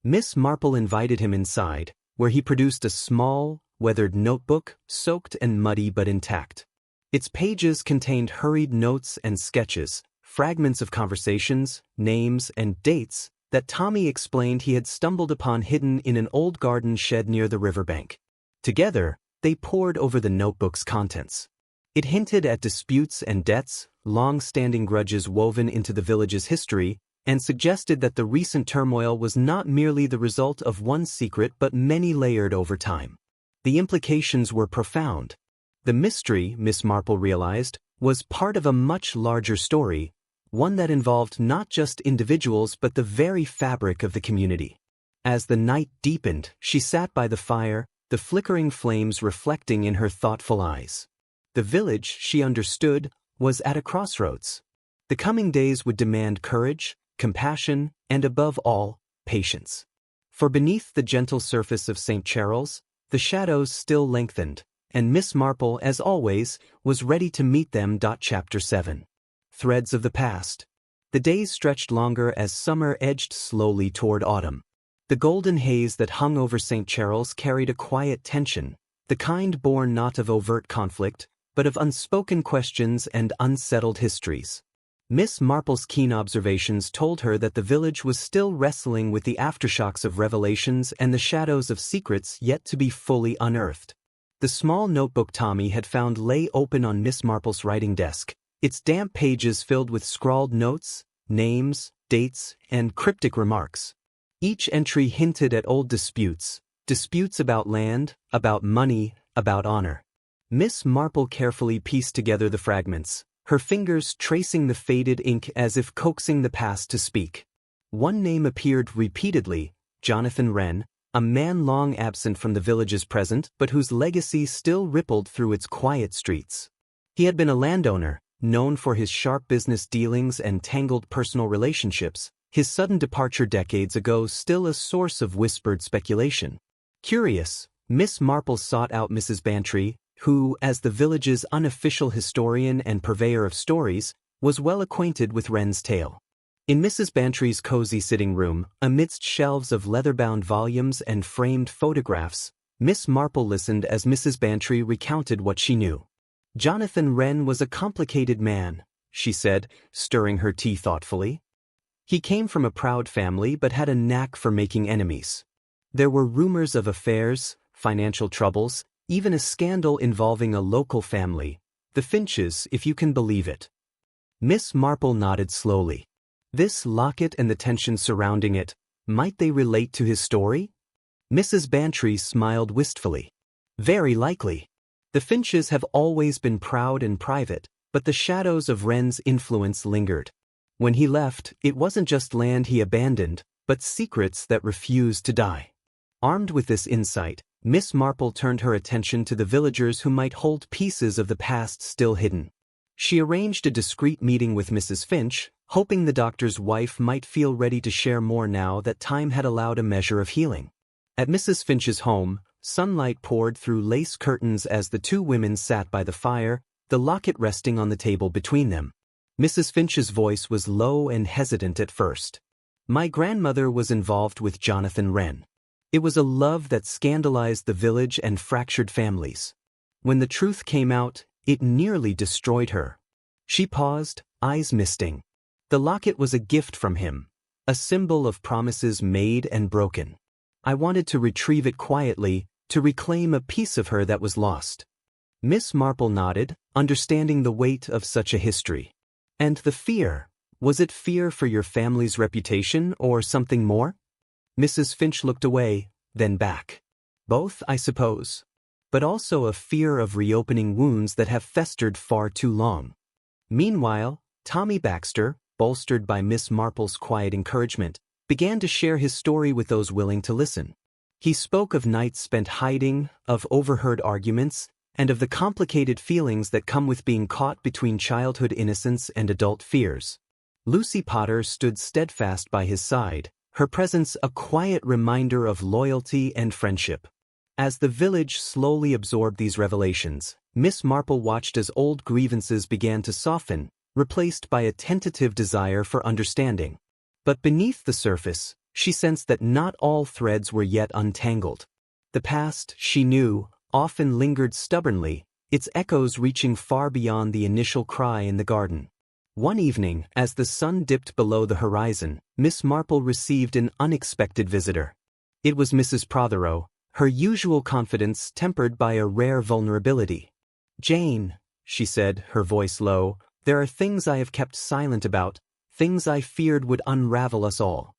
Miss Marple invited him inside, where he produced a small, weathered notebook, soaked and muddy but intact. Its pages contained hurried notes and sketches, fragments of conversations, names, and dates that Tommy explained he had stumbled upon hidden in an old garden shed near the riverbank. Together, they pored over the notebook's contents. It hinted at disputes and debts, long-standing grudges woven into the village's history, and suggested that the recent turmoil was not merely the result of one secret but many layered over time. The implications were profound. The mystery, Miss Marple realized, was part of a much larger story, one that involved not just individuals but the very fabric of the community. As the night deepened, she sat by the fire, the flickering flames reflecting in her thoughtful eyes. The village, she understood, was at a crossroads. The coming days would demand courage, compassion, and above all, patience. For beneath the gentle surface of St. Charles, the shadows still lengthened, and Miss Marple, as always, was ready to meet them. Chapter 7. Threads of the Past. The days stretched longer as summer edged slowly toward autumn. The golden haze that hung over St. Charles carried a quiet tension, the kind born not of overt conflict, but of unspoken questions and unsettled histories. Miss Marple's keen observations told her that the village was still wrestling with the aftershocks of revelations and the shadows of secrets yet to be fully unearthed. The small notebook Tommy had found lay open on Miss Marple's writing desk, its damp pages filled with scrawled notes, names, dates, and cryptic remarks. Each entry hinted at old disputes about land, about money, about honor. Miss Marple carefully pieced together the fragments, her fingers tracing the faded ink as if coaxing the past to speak. One name appeared repeatedly, Jonathan Wren, a man long absent from the village's present but whose legacy still rippled through its quiet streets. He had been a landowner, known for his sharp business dealings and tangled personal relationships, his sudden departure decades ago still a source of whispered speculation. Curious, Miss Marple sought out Mrs. Bantry, who, as the village's unofficial historian and purveyor of stories, was well acquainted with Wren's tale. In Mrs. Bantry's cozy sitting room, amidst shelves of leather-bound volumes and framed photographs, Miss Marple listened as Mrs. Bantry recounted what she knew. Jonathan Wren was a complicated man, she said, stirring her tea thoughtfully. He came from a proud family but had a knack for making enemies. There were rumors of affairs, financial troubles, even a scandal involving a local family, the Finches, if you can believe it. Miss Marple nodded slowly. This locket and the tension surrounding it, might they relate to his story? Mrs. Bantry smiled wistfully. Very likely. The Finches have always been proud and private, but the shadows of Wren's influence lingered. When he left, it wasn't just land he abandoned, but secrets that refused to die. Armed with this insight, Miss Marple turned her attention to the villagers who might hold pieces of the past still hidden. She arranged a discreet meeting with Mrs. Finch, hoping the doctor's wife might feel ready to share more now that time had allowed a measure of healing. At Mrs. Finch's home, sunlight poured through lace curtains as the two women sat by the fire, the locket resting on the table between them. Mrs. Finch's voice was low and hesitant at first. "My grandmother was involved with Jonathan Wren. It was a love that scandalized the village and fractured families. When the truth came out, it nearly destroyed her." She paused, eyes misting. The locket was a gift from him, a symbol of promises made and broken. I wanted to retrieve it quietly, to reclaim a piece of her that was lost. Miss Marple nodded, understanding the weight of such a history. "And the fear, was it fear for your family's reputation or something more?" Mrs. Finch looked away, then back. "Both, I suppose. But also a fear of reopening wounds that have festered far too long." Meanwhile, Tommy Baxter, bolstered by Miss Marple's quiet encouragement, began to share his story with those willing to listen. He spoke of nights spent hiding, of overheard arguments, and of the complicated feelings that come with being caught between childhood innocence and adult fears. Lucy Potter stood steadfast by his side, her presence a quiet reminder of loyalty and friendship. As the village slowly absorbed these revelations, Miss Marple watched as old grievances began to soften, replaced by a tentative desire for understanding. But beneath the surface, she sensed that not all threads were yet untangled. The past, she knew, often lingered stubbornly, its echoes reaching far beyond the initial cry in the garden. One evening, as the sun dipped below the horizon, Miss Marple received an unexpected visitor. It was Mrs. Prothero, her usual confidence tempered by a rare vulnerability. "Jane," she said, her voice low, "there are things I have kept silent about, things I feared would unravel us all.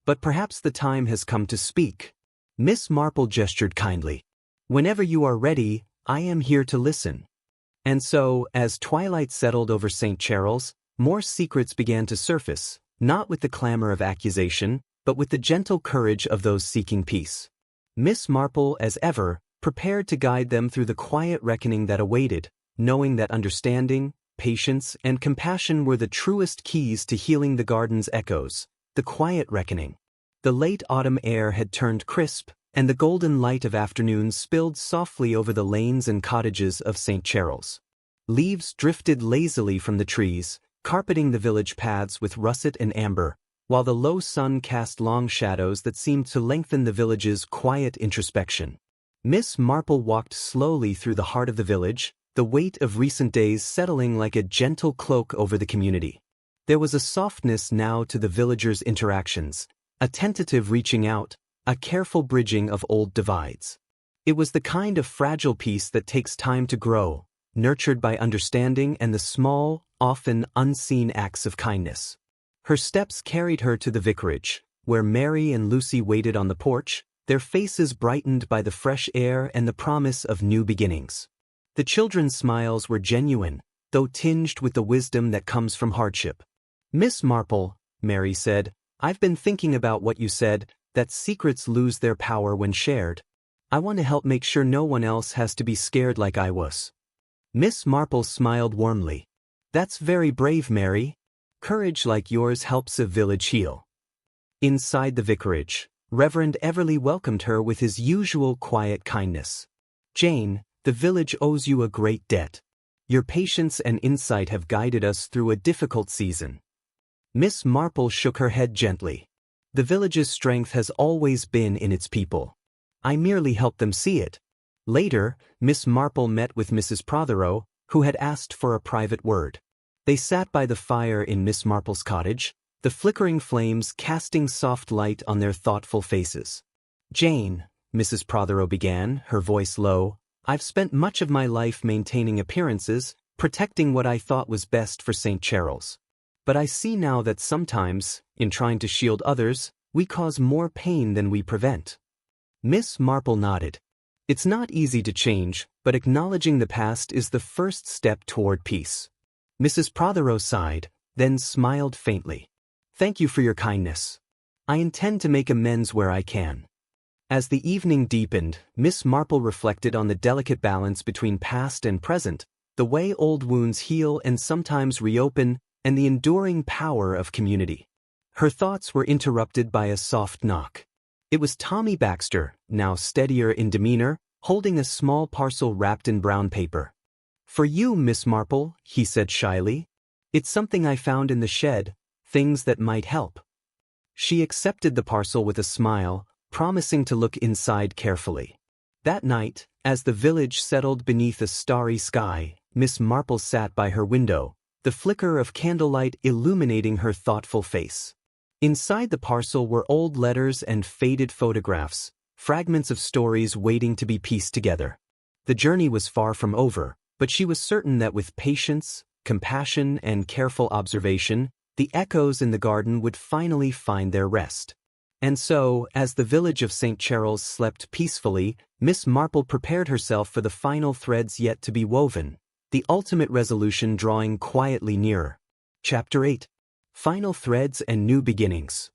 But perhaps the time has come to speak." Miss Marple gestured kindly. "Whenever you are ready, I am here to listen." And so, as twilight settled over St. Charles, more secrets began to surface, not with the clamor of accusation, but with the gentle courage of those seeking peace. Miss Marple, as ever, prepared to guide them through the quiet reckoning that awaited, knowing that understanding, patience, and compassion were the truest keys to healing the garden's echoes. The quiet reckoning. The late autumn air had turned crisp, and the golden light of afternoon spilled softly over the lanes and cottages of St. Charles. Leaves drifted lazily from the trees, carpeting the village paths with russet and amber, while the low sun cast long shadows that seemed to lengthen the village's quiet introspection. Miss Marple walked slowly through the heart of the village, the weight of recent days settling like a gentle cloak over the community. There was a softness now to the villagers' interactions, a tentative reaching out, a careful bridging of old divides. It was the kind of fragile peace that takes time to grow, nurtured by understanding and the small, often unseen acts of kindness. Her steps carried her to the vicarage, where Mary and Lucy waited on the porch, their faces brightened by the fresh air and the promise of new beginnings. The children's smiles were genuine, though tinged with the wisdom that comes from hardship. "Miss Marple," Mary said, "I've been thinking about what you said, that secrets lose their power when shared. I want to help make sure no one else has to be scared like I was." Miss Marple smiled warmly. "That's very brave, Mary. Courage like yours helps a village heal." Inside the vicarage, Reverend Everly welcomed her with his usual quiet kindness. "Jane, the village owes you a great debt. Your patience and insight have guided us through a difficult season." Miss Marple shook her head gently. "The village's strength has always been in its people. I merely helped them see it." Later, Miss Marple met with Mrs. Prothero, who had asked for a private word. They sat by the fire in Miss Marple's cottage, the flickering flames casting soft light on their thoughtful faces. "Jane," Mrs. Prothero began, her voice low, "I've spent much of my life maintaining appearances, protecting what I thought was best for St. Charles. But I see now that sometimes, in trying to shield others, we cause more pain than we prevent." Miss Marple nodded. "It's not easy to change, but acknowledging the past is the first step toward peace." Mrs. Prothero sighed, then smiled faintly. "Thank you for your kindness. I intend to make amends where I can." As the evening deepened, Miss Marple reflected on the delicate balance between past and present, the way old wounds heal and sometimes reopen, and the enduring power of community. Her thoughts were interrupted by a soft knock. It was Tommy Baxter, now steadier in demeanor, holding a small parcel wrapped in brown paper. "For you, Miss Marple," he said shyly. "It's something I found in the shed, things that might help." She accepted the parcel with a smile, promising to look inside carefully. That night, as the village settled beneath a starry sky, Miss Marple sat by her window, the flicker of candlelight illuminating her thoughtful face. Inside the parcel were old letters and faded photographs, fragments of stories waiting to be pieced together. The journey was far from over, but she was certain that with patience, compassion, and careful observation, the echoes in the garden would finally find their rest. And so, as the village of St. Cheryl's slept peacefully, Miss Marple prepared herself for the final threads yet to be woven, the ultimate resolution drawing quietly nearer. Chapter 8. Final Threads and New Beginnings.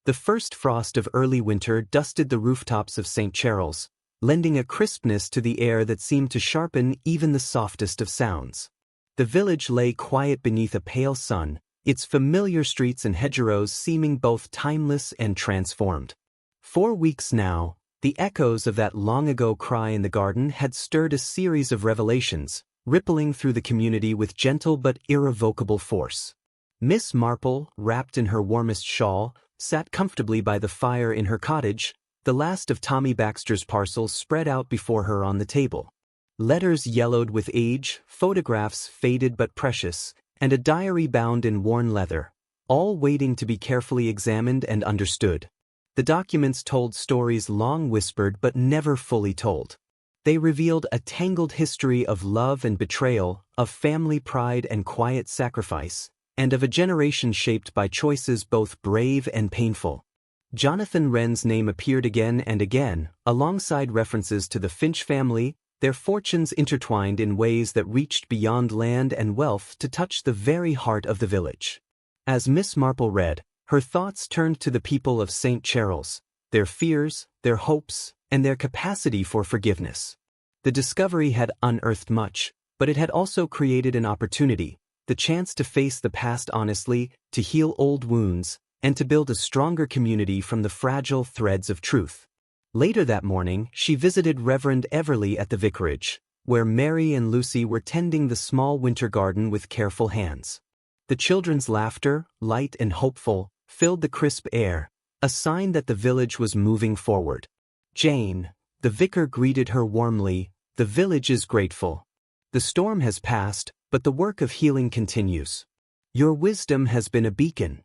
The first frost of early winter dusted the rooftops of St. Cheryl's, lending a crispness to the air that seemed to sharpen even the softest of sounds. The village lay quiet beneath a pale sun, its familiar streets and hedgerows seeming both timeless and transformed. 4 weeks now, the echoes of that long-ago cry in the garden had stirred a series of revelations, rippling through the community with gentle but irrevocable force. Miss Marple, wrapped in her warmest shawl, sat comfortably by the fire in her cottage, the last of Tommy Baxter's parcels spread out before her on the table. Letters yellowed with age, photographs faded but precious, and a diary bound in worn leather, all waiting to be carefully examined and understood. The documents told stories long whispered but never fully told. They revealed a tangled history of love and betrayal, of family pride and quiet sacrifice, and of a generation shaped by choices both brave and painful. Jonathan Wren's name appeared again and again, alongside references to the Finch family, their fortunes intertwined in ways that reached beyond land and wealth to touch the very heart of the village. As Miss Marple read, her thoughts turned to the people of St. Cheryl's, their fears, their hopes, and their capacity for forgiveness. The discovery had unearthed much, but it had also created an opportunity, the chance to face the past honestly, to heal old wounds, and to build a stronger community from the fragile threads of truth. Later that morning, she visited Reverend Everly at the vicarage, where Mary and Lucy were tending the small winter garden with careful hands. The children's laughter, light and hopeful, filled the crisp air, a sign that the village was moving forward. "Jane," the vicar greeted her warmly, "the village is grateful. The storm has passed, but the work of healing continues. Your wisdom has been a beacon."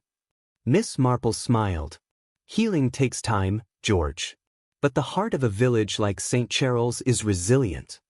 Miss Marple smiled. "Healing takes time, George. But the heart of a village like St. Cheryl's is resilient."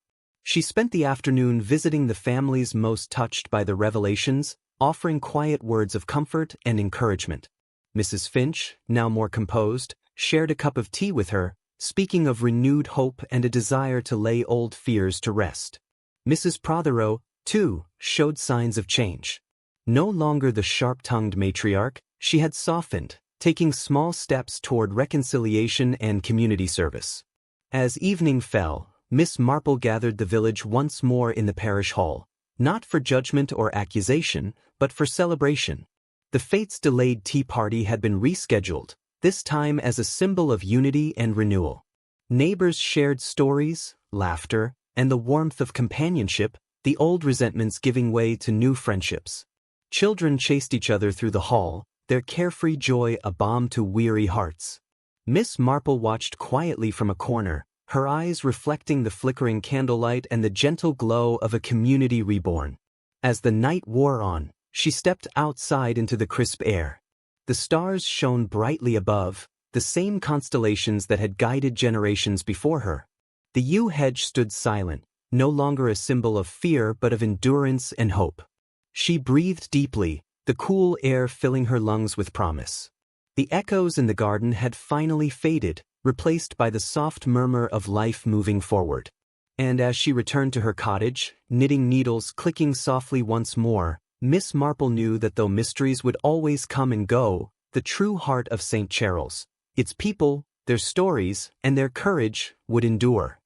She spent the afternoon visiting the families most touched by the revelations, offering quiet words of comfort and encouragement. Mrs. Finch, now more composed, shared a cup of tea with her, speaking of renewed hope and a desire to lay old fears to rest. Mrs. Prothero, too, showed signs of change. No longer the sharp-tongued matriarch, she had softened, taking small steps toward reconciliation and community service. As evening fell, Miss Marple gathered the village once more in the parish hall, not for judgment or accusation, but for celebration. The fates-delayed tea party had been rescheduled, this time as a symbol of unity and renewal. Neighbors shared stories, laughter, and the warmth of companionship, the old resentments giving way to new friendships. Children chased each other through the hall, their carefree joy a balm to weary hearts. Miss Marple watched quietly from a corner, her eyes reflecting the flickering candlelight and the gentle glow of a community reborn. As the night wore on, she stepped outside into the crisp air. The stars shone brightly above, the same constellations that had guided generations before her. The yew hedge stood silent, no longer a symbol of fear but of endurance and hope. She breathed deeply, the cool air filling her lungs with promise. The echoes in the garden had finally faded, replaced by the soft murmur of life moving forward. And as she returned to her cottage, knitting needles clicking softly once more, Miss Marple knew that though mysteries would always come and go, the true heart of St. Charles, its people, their stories, and their courage would endure.